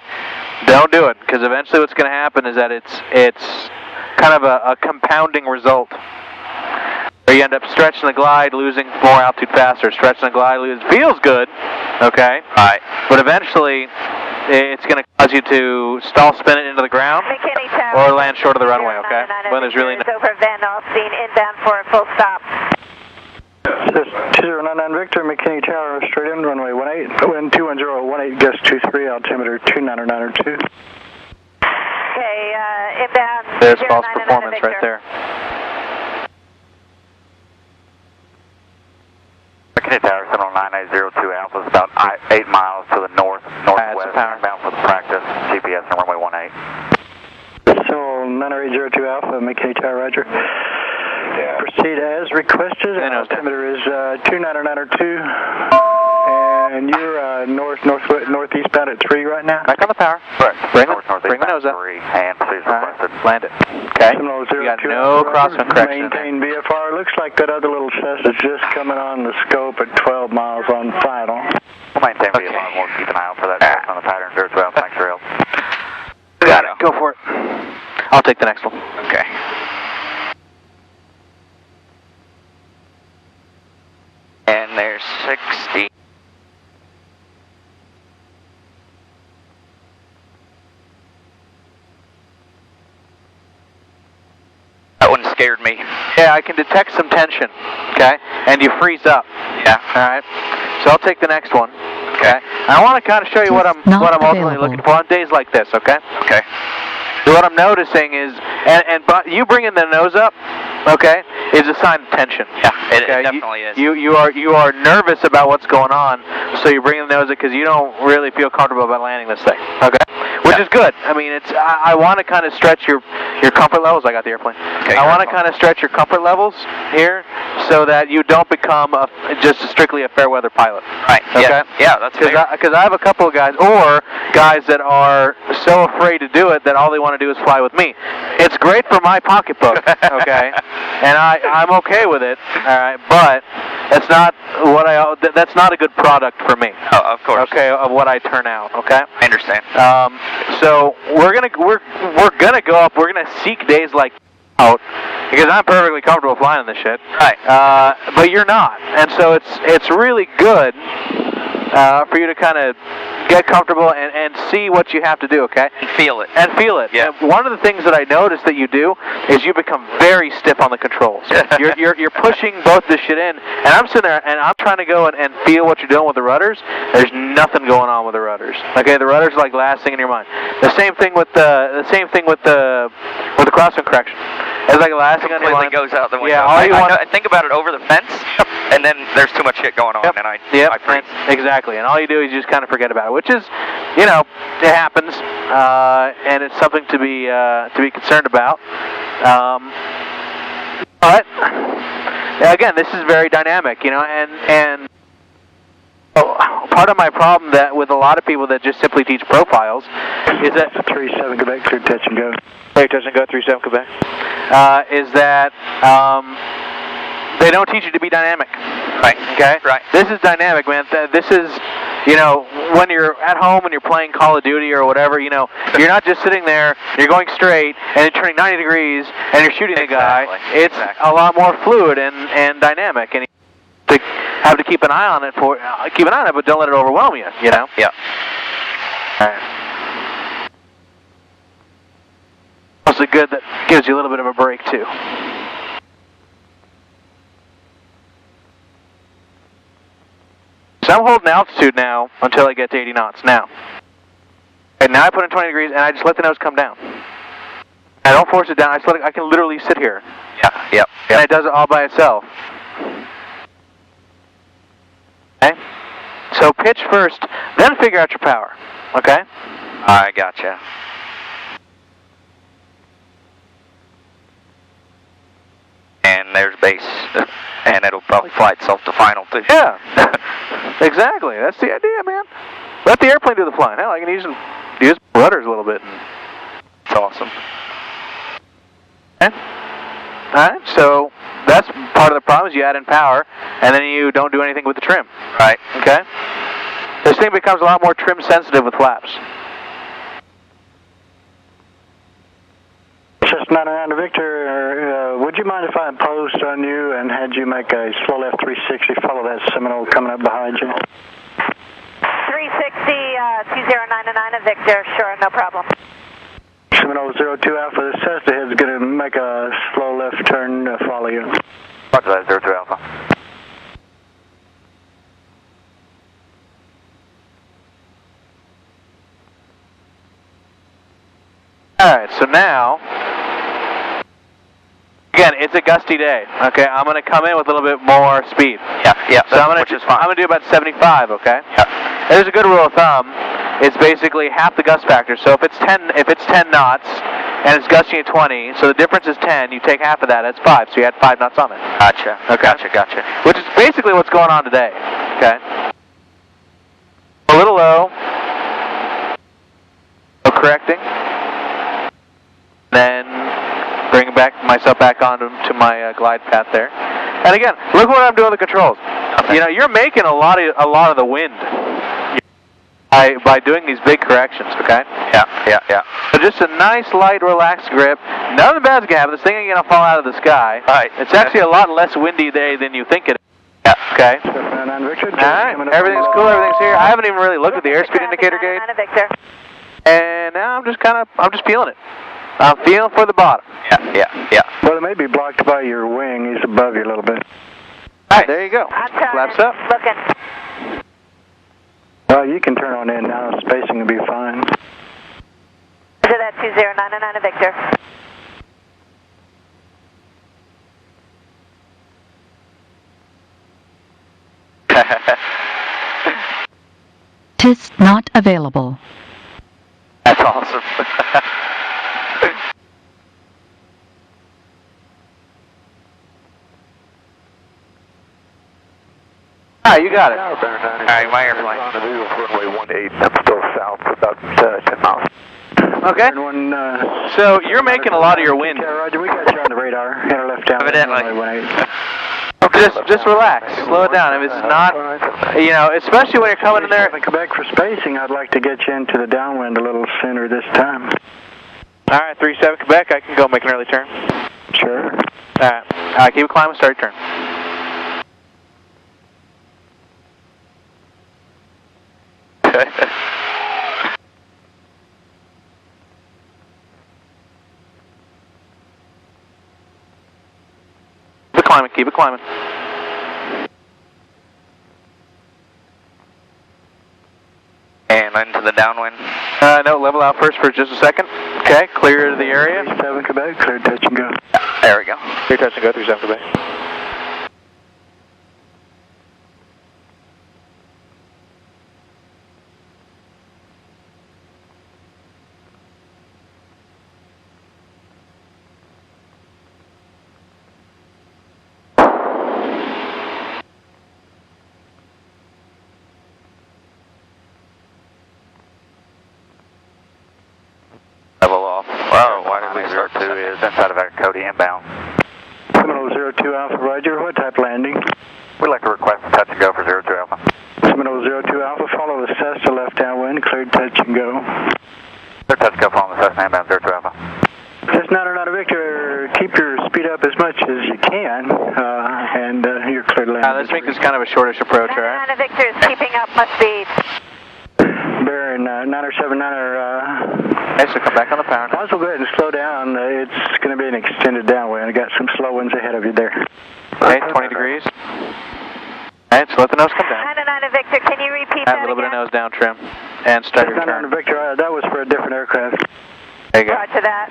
Don't do it, because eventually what's going to happen is that it's kind of a compounding result. Where you end up stretching the glide, losing more altitude faster. Stretching the glide, feels good, okay? Right. But eventually, it's going to cause allows you to stall spin it into the ground McKinney Tower. or land short of the runway, okay? When there's really no... Over Van Alstyne, inbound for a full stop. This 2099 Victor, McKinney Tower, straight in, runway 18, wind 21018, gust 23, altimeter 2992. Okay, inbound. There's false performance right there. McKinney Tower, 70902 Alpha is about 8 miles to the northwest, inbound for the practice, GPS on runway 18. So 90802 Alpha, McKinney Tower, roger. Proceed as requested. Altimeter is 2992, and you're northeastbound at 3 right now. Back on the power. Correct. Bring the nose up. 3, and proceed as requested. Land it. Okay. You got no crosswind correction. Maintain VFR. Looks like that other little Cessna's just coming on the scope at 12 miles on final. We'll maintain VFR. We'll keep an eye out for that on the pattern 012. Thanks, Rail. Got it. Go for it. I'll take the next one. Okay. And there's 60. That one scared me. Yeah, I can detect some tension, okay? And you freeze up. Yeah. All right. So I'll take the next one. Okay. I want to kind of show you what I'm ultimately looking for on days like this, okay? Okay. So what I'm noticing is, but you bringing the nose up, okay, is a sign of tension. Yeah, it definitely is. You are nervous about what's going on, so you're bringing the nose up because you don't really feel comfortable about landing this thing, okay? Which is good. I mean, I want to kind of stretch your comfort levels. I got the airplane. Okay, I want to kind of stretch your comfort levels here so that you don't become just strictly a fair weather pilot. Right. Okay. Yeah, that's fair. Because I have a couple of guys, or guys that are so afraid to do it that all they want to do is fly with me. It's great for my pocketbook, okay, and I'm okay with it. All right, but that's not that's not a good product for me. Oh, of course. Okay, of what I turn out. Okay. I understand. So we're gonna go up. We're gonna seek days like out because I'm perfectly comfortable flying this shit. Right. But you're not, and so it's really good for you to kind of get comfortable and see what you have to do, okay? And feel it. Yeah. And one of the things that I notice that you do is you become very stiff on the controls. you're pushing both this shit in, and I'm sitting there and I'm trying to go and feel what you're doing with the rudders. There's nothing going on with the rudders. Okay, the rudders are like last thing in your mind. The same thing with the crosswind correction. It's like the last thing on your mind. Completely goes out the window. Yeah, I think about it over the fence, and then there's too much shit going on, and I freeze. Exactly, and all you do is you just kind of forget about it, which is, it happens, and it's something to be concerned about. But again, this is very dynamic, and part of my problem that with a lot of people that just simply teach profiles is that 37 Quebec, clear touch and go. Clear touch and go 37 Quebec. Is that they don't teach you to be dynamic. Right. Okay. Right. This is dynamic, man. This is, when you're at home and you're playing Call of Duty or whatever, you're not just sitting there. You're going straight and you're turning 90 degrees and you're shooting a guy. It's a lot more fluid and dynamic, and you have to keep an eye on it but don't let it overwhelm you. Yeah. All right. Also good that gives you a little bit of a break too. So I'm holding altitude now until I get to 80 knots now. And now I put in 20 degrees and I just let the nose come down. I don't force it down. I can literally sit here. Yeah. Yep. And it does it all by itself. Okay? So pitch first, then figure out your power. Okay? I gotcha. And there's base, and it'll probably fly itself to final too. Yeah, exactly. That's the idea, man. Let the airplane do the flying. Hell, I can use rudders a little bit. It's awesome. Okay. All right. So that's part of the problem is you add in power, and then you don't do anything with the trim. Right. Okay. This thing becomes a lot more trim sensitive with flaps. Just 99 Victor, would you mind if I imposed on you and had you make a slow left 360, follow that Seminole coming up behind you? 360, see 2099 Victor, sure, no problem. Seminole 02 Alpha, the Cessna head's going to make a slow left turn, follow you. Roger that, 02 Alpha. Alright, so now, again, it's a gusty day, okay? I'm going to come in with a little bit more speed. Yeah, so I'm going to do about 75, okay? Yeah. There's a good rule of thumb. It's basically half the gust factor. So if it's 10 knots and it's gusting at 20, so the difference is 10, you take half of that, that's 5. So you add 5 knots on it. Gotcha. Okay. Gotcha. Which is basically what's going on today, okay? A little low. No correcting. Then bring myself back onto my glide path there. And again, look what I'm doing with the controls. You know, you're making a lot of the wind by doing these big corrections, okay? Yeah. So just a nice, light, relaxed grip. Nothing bad's gonna happen. This thing ain't gonna fall out of the sky. Right. It's actually a lot less windy day than you think it is. Yeah. Okay. Victor, Alright, everything's cool, everything's here. I haven't even really looked at the airspeed indicator gauge. Victor. And now I'm just feeling it. I'm feeling for the bottom. Yeah. Well, it may be blocked by your wing. He's above you a little bit. Alright, there you go. I'm turning. Flaps up. Looking. Well, you can turn on in now. Spacing will be fine. Is it at 2099 Victor? TIS not available. That's awesome. Alright, you got it. Alright, my airplane. Runway 18, I'm still south for about 10 miles. Okay. So you're making a lot of your wind. Okay, Roger, we got you on the radar. Enter left down. Evidently. Just relax. Slow it down. If it's not, you know, especially when you're coming in there. Quebec for spacing, I'd like to get you into the downwind a little sooner this time. Alright, 37 Quebec, I can go make an early turn. Sure. Alright, keep it climbing, start your turn. Keep it climbing. And into the downwind. No, level out first for just a second. Okay, clear the area. 37 Quebec, clear touch and go. There we go. Clear touch and go, 37 Quebec. Level off. Wow, why did we start to is inside of our Cody inbound. Seminole 02 Alpha, Roger. What type landing? We'd like to request a touch and go for 02 Alpha. Seminole 02 Alpha, follow the Cessna left downwind, cleared touch and go. Clear touch and go following the Cessna inbound 02 Alpha. Cessna not a Victor, keep your speed up as much as you can, and you're clear to land. Let's make this kind of a shortish approach, alright? 99 Victor is keeping up my speed. Bearing 979er. Okay, so come back on the power now. Might as well go ahead and slow down. It's going to be an extended downwind. I got some slow ones ahead of you there. Okay, 20 degrees. Alright, so let the nose come down. 99 Victor, can you repeat Add that a little bit of again? nose down trim. And start your turn. 99 Victor, that was for a different aircraft. There you go. Roger that.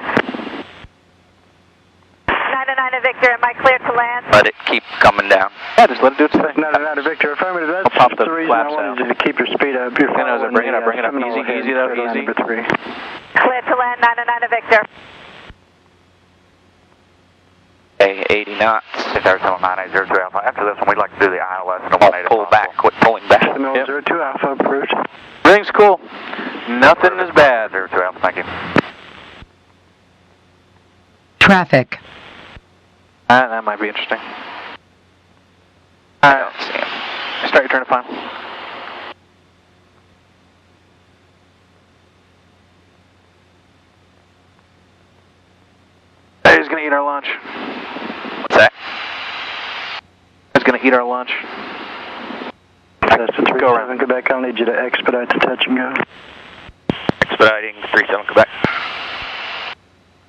99 Victor, am I clear to land? Let it keep coming down. Yeah, just let it do its thing. 99 Victor, affirmative. That's I'll pop the the reason I flaps wanted out. you to keep your speed up. You're Bring it up, bring it up. Seminole Easy ahead, though, clear line easy. number 3. Clear to land, 99 Victor. Okay, 80 knots. 67980 Alpha. After this one, we'd like to do the ILS and the Don't 18. pull back. Quit pulling back. Seminole 02 Alpha, approved. Everything's cool. Nothing is bad. 02 Alpha, thank you. Traffic. That might be interesting. I don't see him. Start your turn to final. He's gonna eat our lunch. What's that? He's gonna eat our lunch. Cessna 37 Quebec, I'll need you to expedite the touch and go. Expediting 37 Quebec.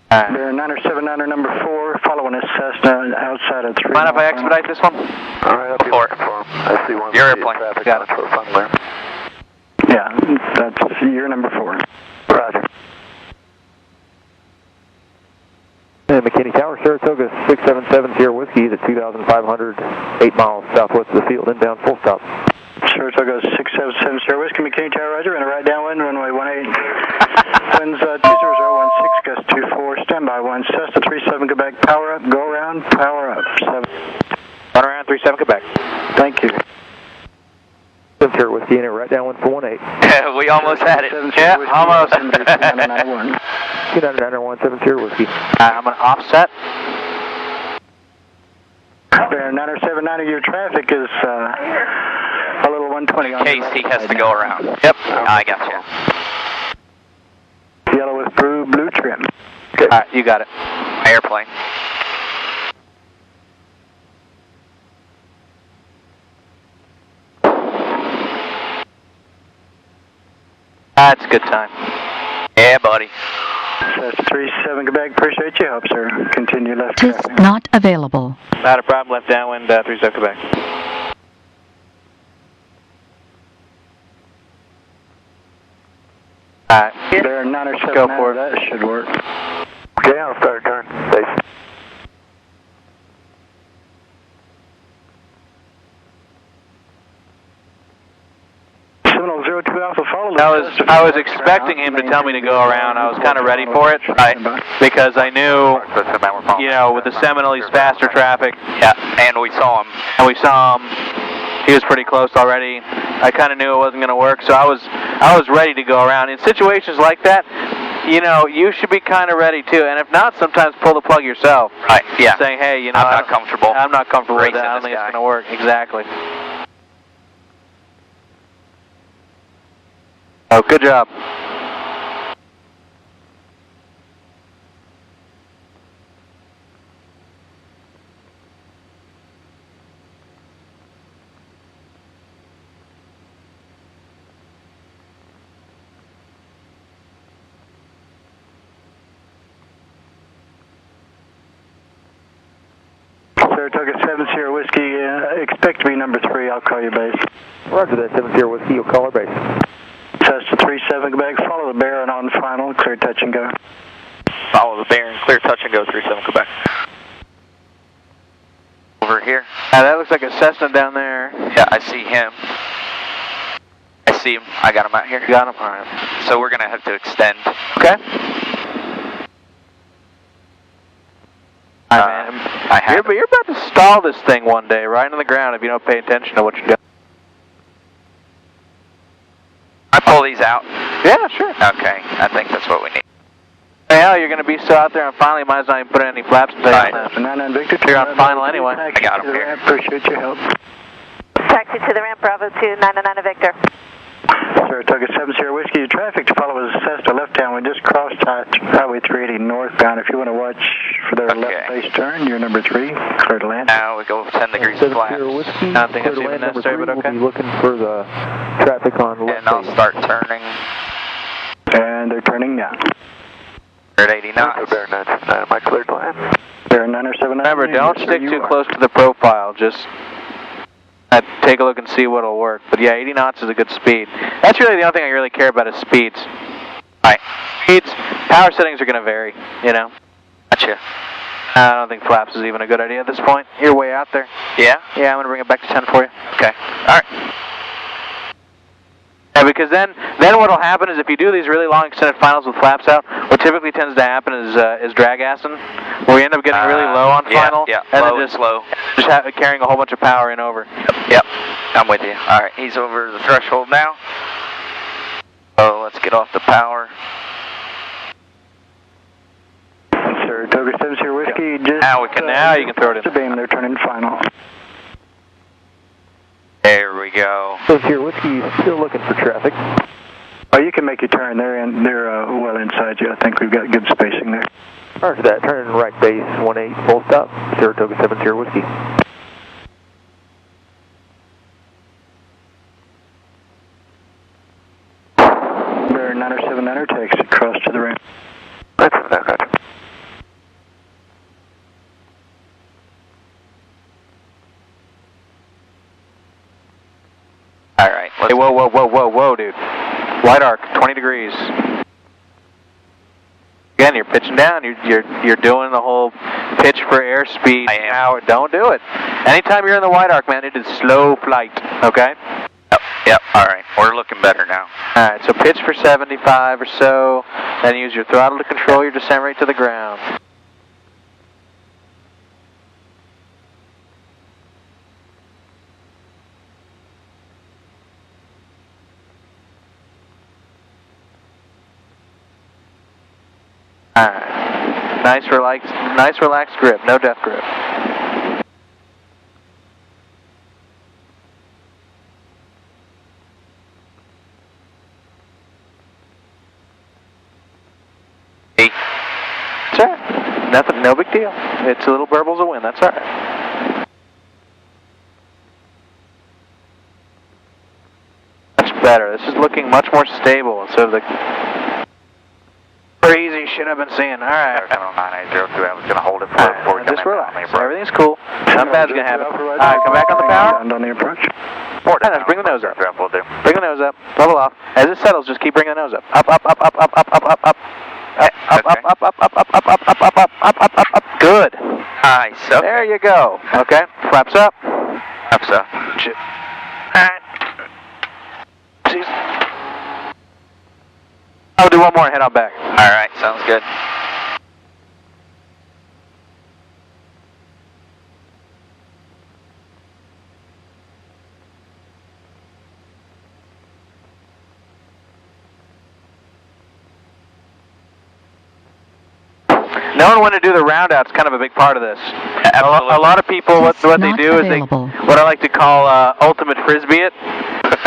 Bear 979er number 4, following a Cessna outside of 3. Mind if I expedite this one? All right, I'll be looking for him. I see one. Your airplane. Traffic Got on for fun there. Yeah, that's your number 4. Roger. McKinney Tower, Saratoga 677 Sierra Whiskey at 2,500, 8 miles southwest of the field, inbound full stop. Saratoga 677 Sierra Whiskey, McKinney Tower, Roger, and a right downwind, runway 18. Winds 20016, gust 24, standby 1, Cessna 37 Quebec, power up, go around, power up, 7. Run around 37 Quebec. Thank you. Sierra Whiskey, and a right downwind for 18. We almost had it. Yeah, almost. 29917 Sierra Whiskey. I'm going to offset. Bear 979, your traffic is a little 120 on In case he has to go around. Yep, I got you. Yellow with blue trim. All right, you got it. Airplane. That's a good time. Yeah, buddy. Cessna 37 Quebec, appreciate your help, sir. Continue left TIS traffic. not available. Not a problem, left downwind 37 Quebec. All right. Bear 979, Go for it. that should work. Okay, I'll start turn. Safe. Seminole 02 Alpha, follow. I was expecting him to tell me to go around. I was kind of ready for it, because I knew, you know, with the Seminole, he's faster traffic. Yeah, and we saw him. And we saw him. He was pretty close already. I kind of knew it wasn't going to work, so I was ready to go around. In situations like that, you know, you should be kind of ready too. And if not, sometimes pull the plug yourself. Right. Yeah. Saying, hey, you know, I'm not comfortable. I'm not comfortable with racing that. I don't this think guy. it's going to work. Exactly. Oh, good job. Saratoga 7 Sierra Whiskey, expect to be number 3, I'll call you base. Roger that, 7 Sierra Whiskey, you'll call our base. Cessna 37 Quebec, follow the bear and on final, clear touch and go. Follow the bear and clear touch and go 37 Quebec. Over here. That looks like a Cessna down there. Yeah, I see him. I see him. I got him out here. You got him? All right. So we're going to have to extend. Okay. You're about to stall this thing one day, right on the ground, if you don't pay attention to what you're doing. I pull these out? Yeah, sure. Okay, I think that's what we need. Hey, hell, you're going to be so out there on final, you might as well not even put in any flaps today. Right. Victor, you're on final anyway. I got him here. Appreciate your help. Taxi to the ramp, Bravo 299 Victor. Saratoga 7 Sierra Whiskey, your traffic to follow is Cessna left down. We just crossed Highway 380 northbound. If you want to watch for their left base turn, you're number 3, clear to land. Now we go 10 degrees of flaps. I don't think that's even necessary, but okay. We'll be looking for the traffic on left and I'll base. start turning. And they're turning now. We're at 80 knots. Bear 979, am I cleared to land? Bear 979. Remember, don't stick too close to the profile. Just take a look and see what'll work. But yeah, 80 knots is a good speed. That's really the only thing I really care about is speeds. Right. Speeds, power settings are going to vary, you know. Gotcha. I don't think flaps is even a good idea at this point. You're way out there. Yeah? Yeah, I'm going to bring it back to 10 for you. Okay. All right. Yeah, because then what'll happen is if you do these really long extended finals with flaps out, what typically tends to happen is drag assing, where we end up getting really low on final, and low then just slow. Just carrying a whole bunch of power in over. Yep. I'm with you. All right, he's over the threshold now. So let's get off the power. Saratoga 7 Sierra Whiskey, just now you can throw it in. Beam, they're turning final. There we go. So Sierra Whiskey, still looking for traffic. Oh, you can make your turn. They're well inside you. I think we've got good spacing there. Roger that. Turn right base 18, full stop. Saratoga 7 Sierra Whiskey. Dallas to the ramp. That's that, Roger. All right. Hey, whoa, dude. White arc, 20 degrees. Again, you're pitching down. You're doing the whole pitch for airspeed. Now, don't do it. Anytime you're in the white arc, man, it is slow flight. Okay. Yep. All right. We're looking better now. All right. So pitch for 75 or so. Then use your throttle to control your descent rate to the ground. All right. Nice relaxed grip. No death grip. That's all right. Nothing. No big deal. It's a little burbles of wind. That's all right. Much better. This is looking much more stable instead of the crazy shit I've been seeing. All right. 709-802, I was going to hold it for just relax. Everything's cool. Nothing bad's going to happen. All right, come back on the power. On the approach. Bring the nose up. Bring the nose up. Level off. As it settles, just keep bringing the nose up. Up. Good. Nice. Okay. There you go. Okay. Flaps up. Flaps up. Alright. I'll do one more and head on back. Alright, sounds good. Knowing when to do the round out's kind of a big part of this. A lot of people, what they do is what I like to call ultimate frisbee it.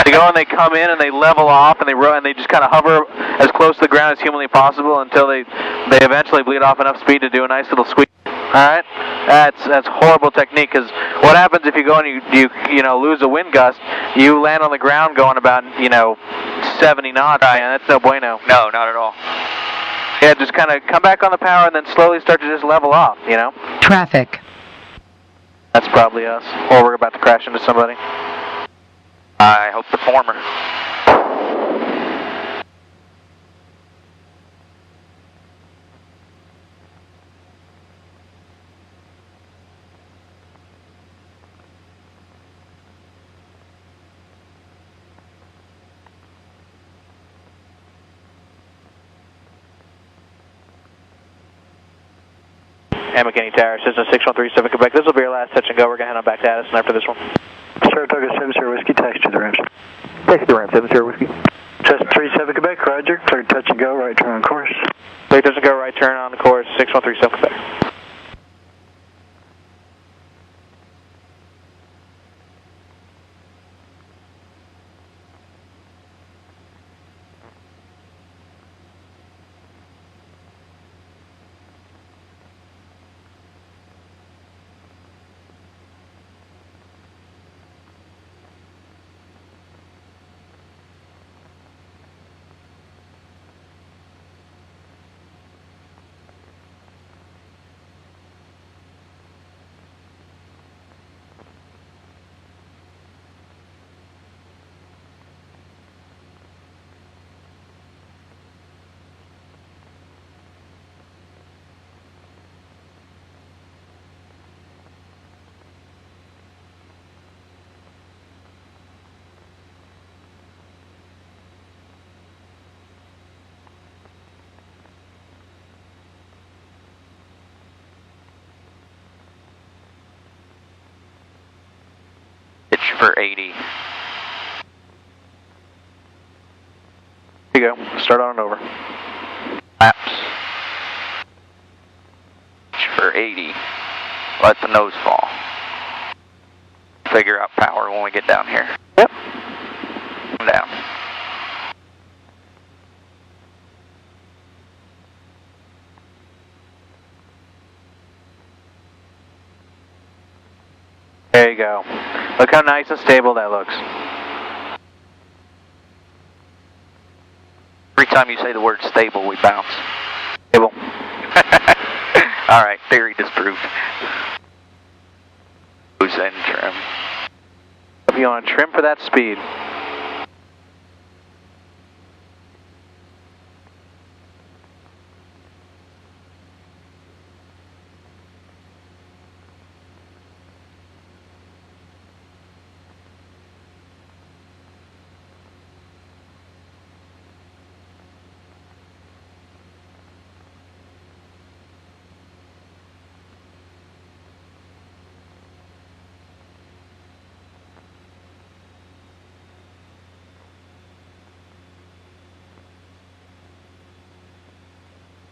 They go and they come in and they level off and they just kind of hover as close to the ground as humanly possible until they eventually bleed off enough speed to do a nice little squeak. All right, that's horrible technique, because what happens if you go and you lose a wind gust, you land on the ground going about 70 knots, man. That's no bueno. No, not at all. Yeah, just kind of come back on the power and then slowly start to just level off, Traffic. That's probably us, or we're about to crash into somebody. I hope the former. McKinney Tower, Cessna 6137 Quebec. This will be our last touch and go. We're going to head on back to Addison after this one. Saratoga 7 Sierra Whiskey, taxi to the ramp. Taxi to the ramp, 7 Sierra Whiskey. Cessna 37 Quebec, roger. Clear touch and go, right turn on course. Clear touch and go, right turn on the course, 6137 Quebec. For 80. Here you go. Start on and over. Flaps. For 80. Let the nose fall. Figure out power when we get down here. Yep. Down. There you go. Look how nice and stable that looks. time you say the word stable, we bounce. Stable. All right, theory disproved. Who's in trim? If you want to trim for that speed.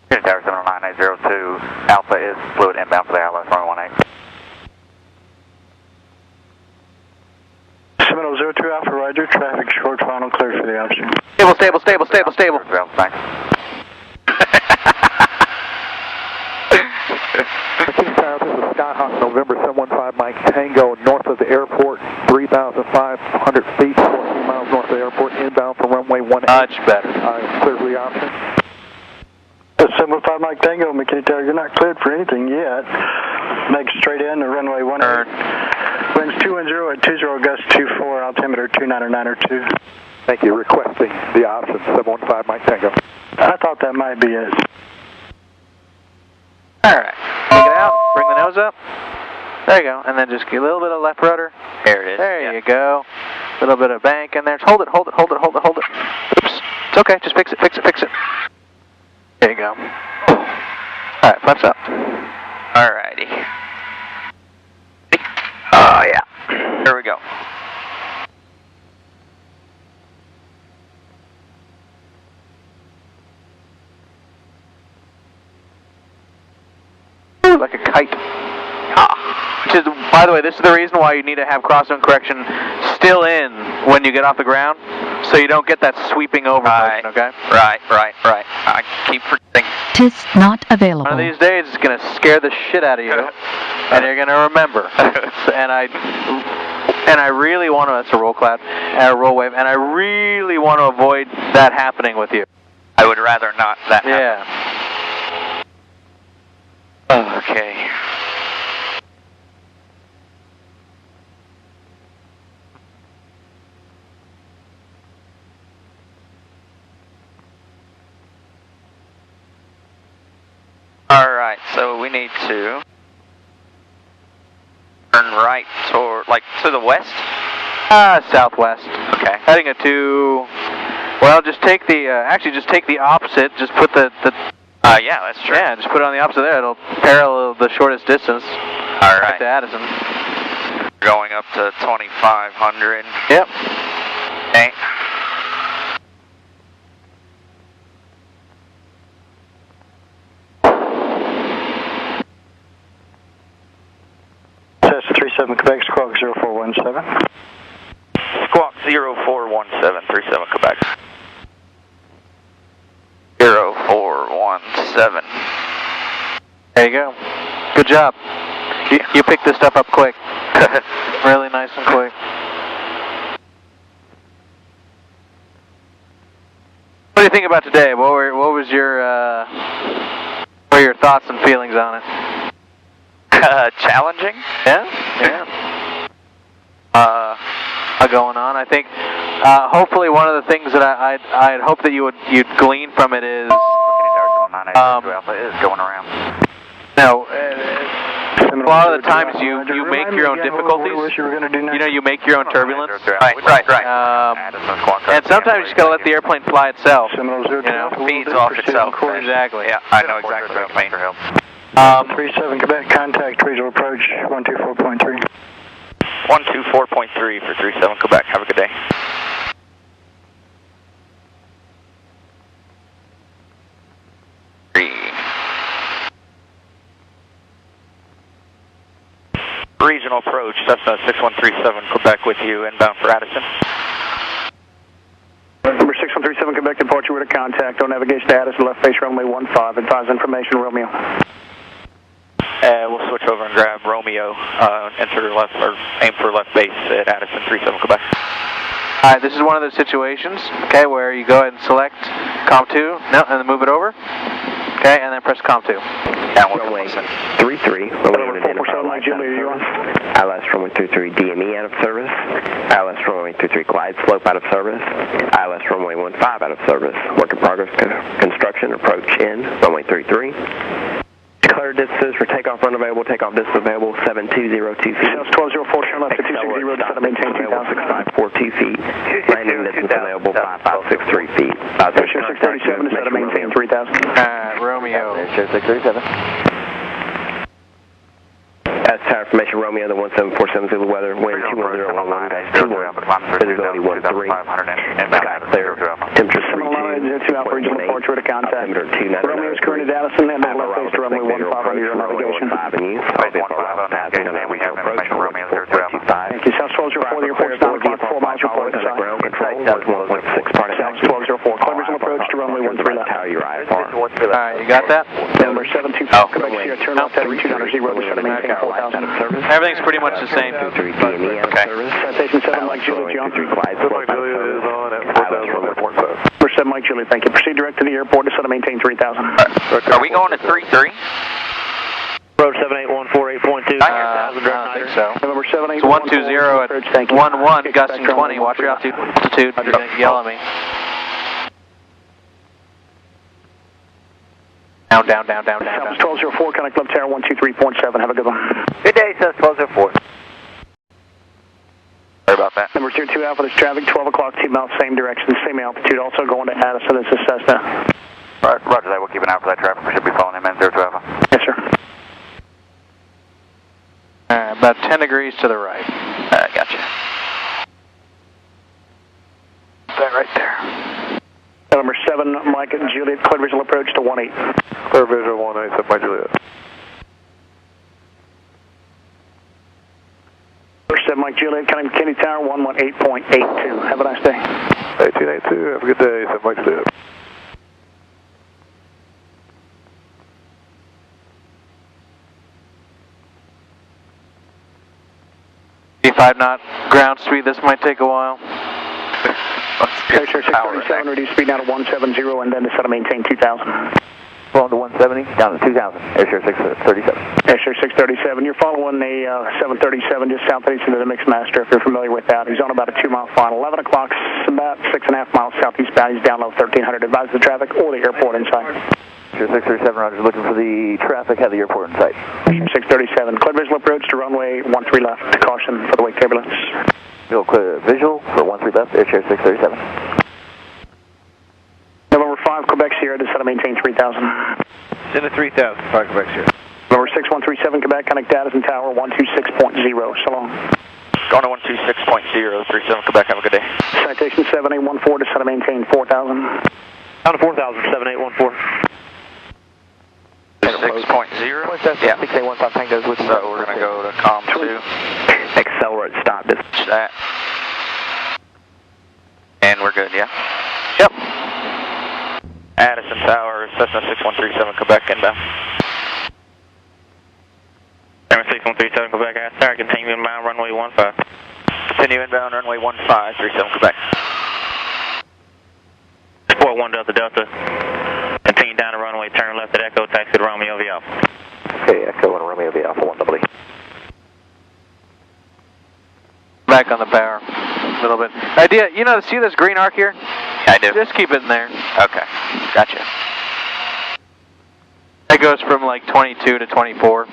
Unit Tower 709-802, Alpha is fluid inbound for the ILS 118. Seminole 02 Alpha, Roger. Traffic short, final clear for the option. Stable. McKinney Tower, this is Skyhawk, November 715 Mike Tango, north of the airport, 3,500 feet, 14 miles north of the airport, inbound from runway 18. Much better. Clear for the option. 715 Mike Tango, McKinney Tower, you're not cleared for anything yet. Make straight in to runway 18. Winds 210 at 20 gust 24, altimeter 29902. Thank you. Requesting the option, 715 Mike Tango. I thought that might be it. Alright, take it out, bring the nose up. There you go, and then just get a little bit of left rudder. There it is. There you go. A little bit of bank in there. Hold it. Oops. It's okay, just fix it. There you go. Alright, flaps up. Alrighty. Oh, yeah. Here we go. Like a kite. Which is, by the way, this is the reason why you need to have cross-zone correction still in when you get off the ground, so you don't get that sweeping over motion, okay? Right. I keep forgetting. TIS not available. One of these days, it's going to scare the shit out of you, and you're going to remember. and I really want to, that's a roll cloud, roll wave, and I really want to avoid that happening with you. I would rather not that happen. Yeah. Okay. Alright, so we need to turn right toward, like, to the west? Southwest. Okay. Heading it to, well, just take the, actually just take the opposite, just put the yeah, that's true. Yeah, just put it on the opposite there. It'll parallel the shortest distance. All right. To Addison. Going up to 2,500. Yep. Okay. Cessna 37 Quebec, Squawk 0417. Squawk 0417, 37 Quebec. 0417. There you go. Good job. You picked this stuff up quick. Really nice and quick. What do you think about today? What was your what were your thoughts and feelings on it? Challenging? Yeah. Going on. I think hopefully one of the things that I'd hope that you'd glean from it is Alpha is going around. No, a lot of the times you make your own difficulties. You know, you make your own turbulence. Right. And sometimes you just gotta let the airplane fly itself. You know, feeds off itself. Exactly. Yeah, I know exactly what you mean. 37 Quebec, contact regional approach 124.3. 124.3 for 37 Quebec. Have a good day. Regional approach, Cessna 6137 Quebec with you, inbound for Addison. Number 6137 Quebec, departure with a contact on navigation to Addison, left face runway 15, advise information, Romeo. We'll switch over and grab Romeo, enter left, or aim for left base at Addison 37 Quebec. Alright, this is one of those situations, okay, where you go ahead and select COM 2, no, and then move it over. Okay, and then press COM 2. Runway 33, runway ILS runway 33 DME out of service, ILS runway 33 glide slope out of service, ILS runway 15 out of service, work in progress construction, approach in, runway 33. Declared distances for takeoff run available, takeoff distance available, 7202 feet. South 1204, turn left to 260, descend to maintain 6542 feet. Landing distance available, 5563 feet. Air 637, descend to maintain 3000. Romeo. Air 637. As tower information, Romeo, the 1747 Zulu weather, wind 21011, guys 21, visibility 13, sky clear, temperature 32, 2 Alpha regional departure to contact. Romeo is currently at Addison and left face to runway 15 on your navigation. Thank you, South 1204, the airport's 9 o'clock, 4 miles report inside. Ground control, 1.6 part of South 1204, clear visual approach to runway 13 left. Tower, your IFR. Alright, you got that? Number 725, Quebec Sierra, turn left heading 290, descend to maintain 4000. Everything's pretty much the same. Okay. Citation 7 Mike Juliet, John. Mike Juliet is on at 4,000. Number 7 Mike Juliet, thank you. Proceed direct to the airport, descend to maintain 3000. Are we going to 33? Road 78148.2. I don't think so. November 78. It's 120 at 11, gusting 20. Watch your altitude. You're going to yell at me. Down. South 1204, connect left tower 123.7. Have a good one. Good day, South 1204. Sorry about that. Number 02 Alpha, there's traffic, 12 o'clock, 2 miles, same direction, same altitude, also going to Addison. This is Cessna. Right, roger that. We'll keep an eye out for that traffic. We should be following him in 02 Alpha. Yes, sir. Alright, about 10 degrees to the right. Alright, gotcha. That right there. Number 7 Mike Juliet, clear visual approach to 18. Clear visual 18, 7 Mike Juliet. Number 7 Mike Juliet, connect Kennedy Tower 118.82. Have a nice day. 1882, have a good day, 7 Mike Juliet. D5 knot ground speed, this might take a while. Air 637, reduce speed down to 170 and then descend to maintain 2000. Going to 170, down to 2000. Air 637. Air 637, you're following a 737 just southeast of the Mixmaster, if you're familiar with that. He's on about a 2-mile final. 11 o'clock, about 6.5 miles southeast bound. He's down low 1300. Advise the traffic or the airport inside. Air 637, roger. Looking for the traffic, have the airport in sight. Air 637, clear visual approach to runway 13 left. Caution for the wake turbulence. Clear visual for 13 left, Air 637. November 5, Quebec Sierra, descend to maintain 3000. Send to 3000, 5 Quebec Sierra. November 6137, Quebec, connect Addison Tower 126.0. So long. Going to 126.0, 37 Quebec, have a good day. Citation 7814, descend to maintain 4000. Down to 4000, 7814. 6.0? Yeah. 6815 Tango's with you. So we're going to go to COM 2. Accelerate, stop this. That. And we're good, yeah? Yep. Addison Tower, Cessna 6137, Quebec, inbound. Cessna 6137, Quebec, Addison Tower, continue inbound, runway 15. Continue inbound, runway 1537, Quebec. Sport 1 Delta Delta. Continue down the runway, turn left at Echo, taxi to Romeo V Alpha. Okay, Echo 1 Romeo V Alpha 1 EE. Back on the power a little bit. Idea, you know, see this green arc here? Yeah, I do. Just keep it in there. Okay, gotcha. That goes from like 22 to 24.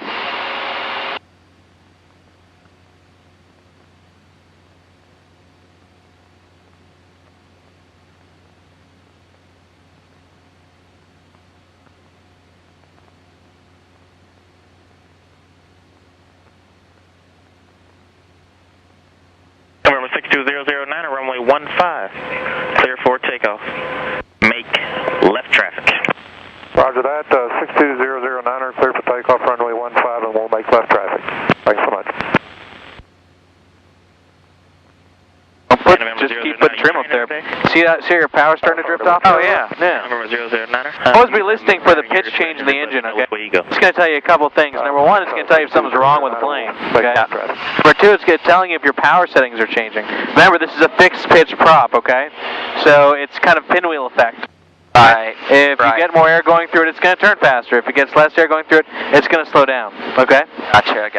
November 62009, runway 15. Clear for takeoff. Make left traffic. Roger that, 62009, clear for takeoff, runway 15, and we'll make left traffic. Thanks so much. Just keep putting trim up there. See that? See your power starting to drift off? Oh, yeah. November 009er. Always be listening for the pitch change in the engine, okay? It's going to tell you a couple things. Number one, it's going to tell you if something's wrong with the plane. Okay? Number two, it's going to tell you if your power settings are changing. Remember, this is a fixed pitch prop, okay? So it's kind of pinwheel effect. Right. If you get more air going through it, it's going to turn faster. If it gets less air going through it, it's going to slow down. Okay? Gotcha.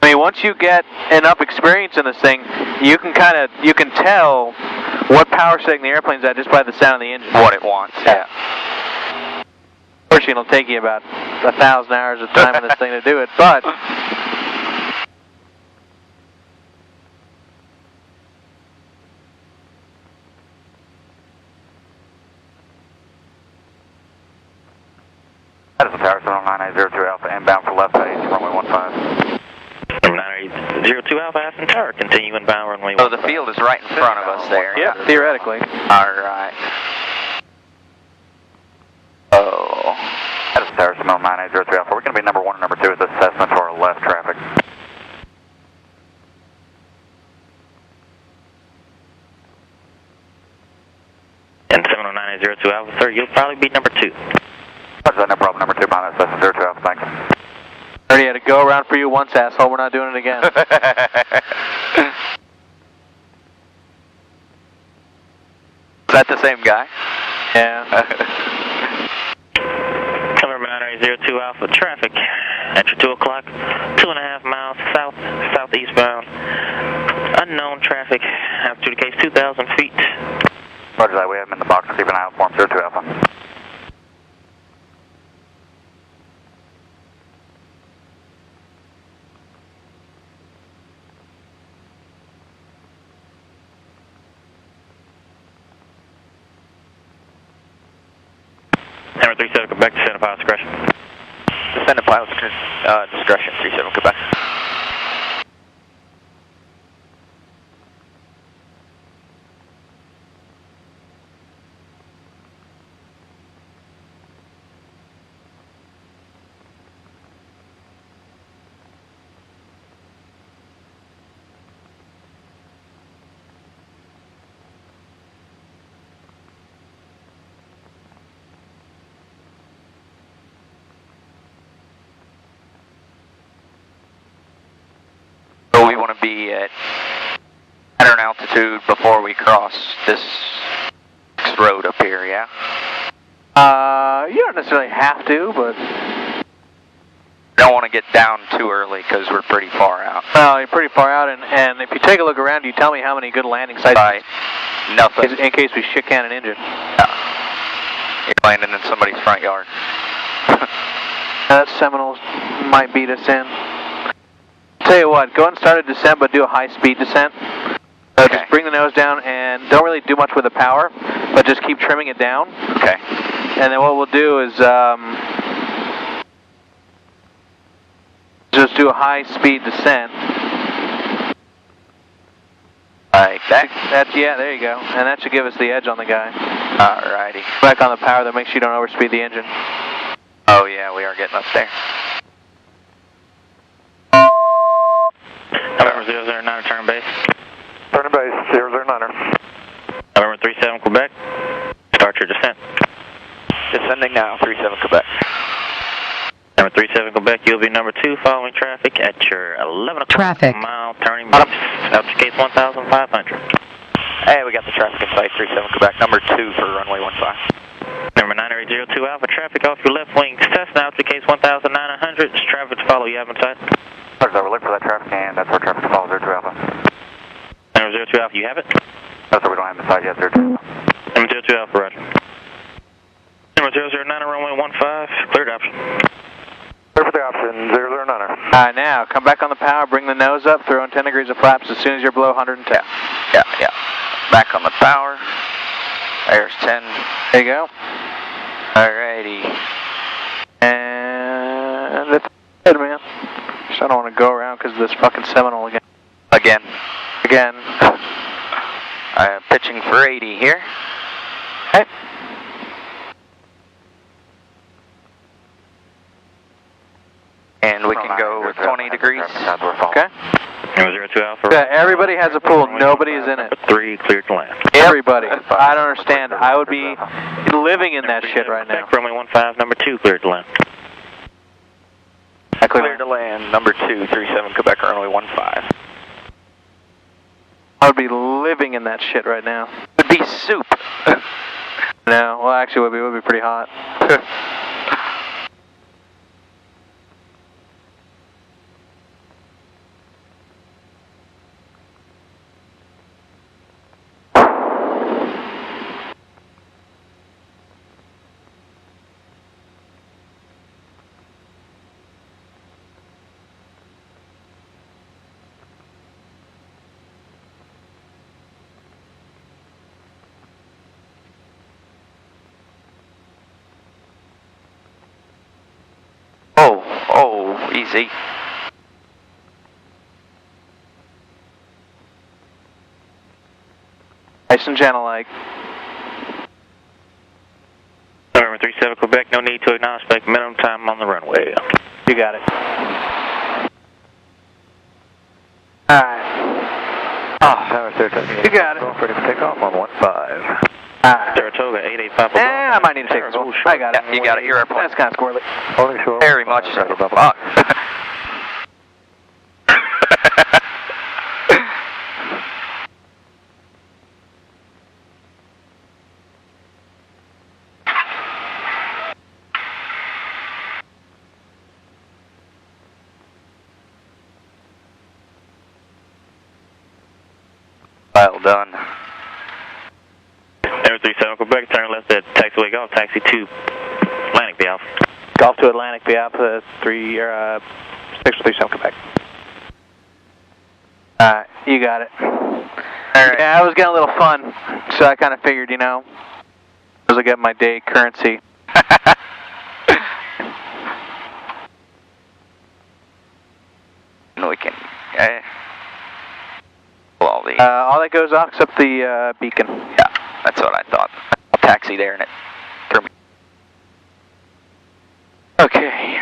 I mean, once you get enough experience in this thing, you can tell what power setting the airplane's at just by the sound of the engine. What it wants, yeah. Unfortunately, it'll take you about 1,000 hours of time in this thing to do it, but... That is the Tower 70902 Alpha, inbound for left base, runway 15. 902 Alpha, Aspen Tower, continue inbound runway 15. So the field is right in front of us there. Yeah, theoretically. Alright. Oh. That is the Tower 70902 Alpha. We're going to be number 1 and number 2 at the Cessna to our left traffic. And 70902 Alpha, sir, you'll probably be number 2. No problem, number 2, minus Cessna 02 Alpha, thank you. Already had a go around for you once, asshole. We're not doing it again. Is that the same guy? Yeah. Number 902 Alpha, traffic. Entry 2 o'clock, 2.5 miles southeastbound. Unknown traffic, altitude case 2,000 feet. Roger that, we have him in the box. Keep an eye out for him, 02 Alpha. Number 37, Quebec, descend pilot's discretion. Descend pilot's discretion, 37 Quebec. We want to be at an altitude before we cross this road up here, yeah? You don't necessarily have to, but... Don't want to get down too early because we're pretty far out. Well, you're pretty far out, and if you take a look around, you tell me how many good landing sites... Right. Nothing. In case we shit can an engine. Yeah. You're landing in somebody's front yard. That Seminoles might beat us in. Tell you what, go and start a descent, but do a high-speed descent. So just bring the nose down and don't really do much with the power, but just keep trimming it down. Okay. And then what we'll do is just do a high-speed descent. Like that? Yeah, there you go. And that should give us the edge on the guy. Alrighty. Back on the power, that makes sure you don't overspeed the engine. Oh yeah, we are getting up there. November 009, return base. Turn to base, 009er. November 37 Quebec, start your descent. Descending now, 37 Quebec. Number 37 Quebec, you'll be number 2 following traffic at your 11 o'clock Traffic. mile turning base. Altitude case 1,500. Hey, we got the traffic in sight, 37 Quebec, number 2 for runway 15. Number 9802 Alpha, traffic off your left wing, Cessna, altitude case 1,900. It's traffic to follow you have in sight. Roger that, we're looking for that traffic, and that's our traffic to follow, 02 Alpha. Number 02 Alpha, you have it? No, sir, we don't have him in sight yet, 02 Alpha. Number 02 Alpha, roger. Number 009, runway 15, cleared option. Clear for the option, 009er. Alright, now, come back on the power, bring the nose up, throw in 10 degrees of flaps as soon as you're below 110. Yeah. Back on the power. There's 10. There you go. Alrighty. And that's good, man. Just I don't want to go around because of this fucking Seminole again. Again. I'm pitching for 80 here. Okay. And we can go with 20 degrees. Okay. Number 02 Alpha. Yeah, everybody has a pool. Nobody is in it. 3, cleared to land. Everybody. I don't understand. I would be living in that shit right now. Runway 15, number 2, cleared to land. Clear to land, number 2, 37 Quebec, runway 15. I would be living in that shit right now. It would be soup. No, well actually it would be pretty hot. Oh, easy. Nice and gentle, like. November 37 Quebec, no need to acknowledge spec minimum time on the runway. You got it. Alright. Tower Saratoga. You got it. Ready for takeoff on 15. Saratoga 885. I might need to take this one. I got it. Yeah, you got it. You're airplane. That's kind of squirrely. Very much so. Fuck. Well done. November 37 Quebec, turn left at taxiway golf, taxi to Atlantic, be off. Golf to Atlantic, be Alpha 637 Quebec. Alright, you got it. Alright. Yeah, I was getting a little fun, so I kind of figured, you know, as I get my day currency. We can, all that goes off except the beacon. Yeah, that's what I thought. I'll taxi there and it threw me. Okay.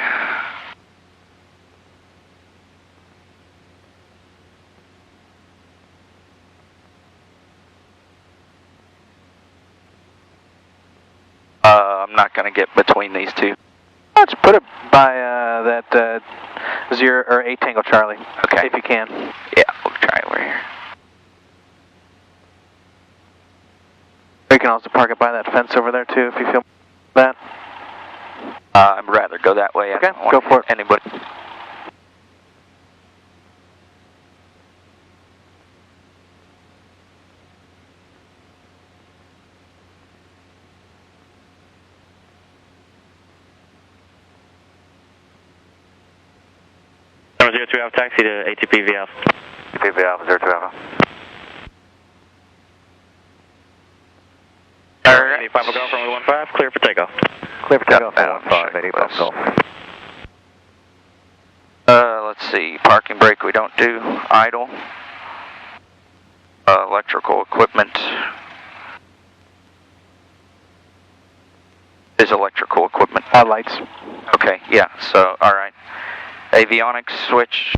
I'm not going to get between these two. Let's put it by that 0 or 8 Tango Charlie. Okay. If you can. Yeah, we'll try over here. You can also park it by that fence over there too if you feel that. I'd rather go that way. Okay, go for it. Anybody. Number 02 Alpha, taxi to ATP V Alpha. ATP V Alpha, 02 Alpha. Alright. 85 Golf, runway 15, clear for takeoff. Clear for takeoff on 15, 85 Golf. Let's see, parking brake we don't do, idle. Electrical equipment. Is electrical equipment. Lights. Okay, yeah, so, alright. Avionics switch.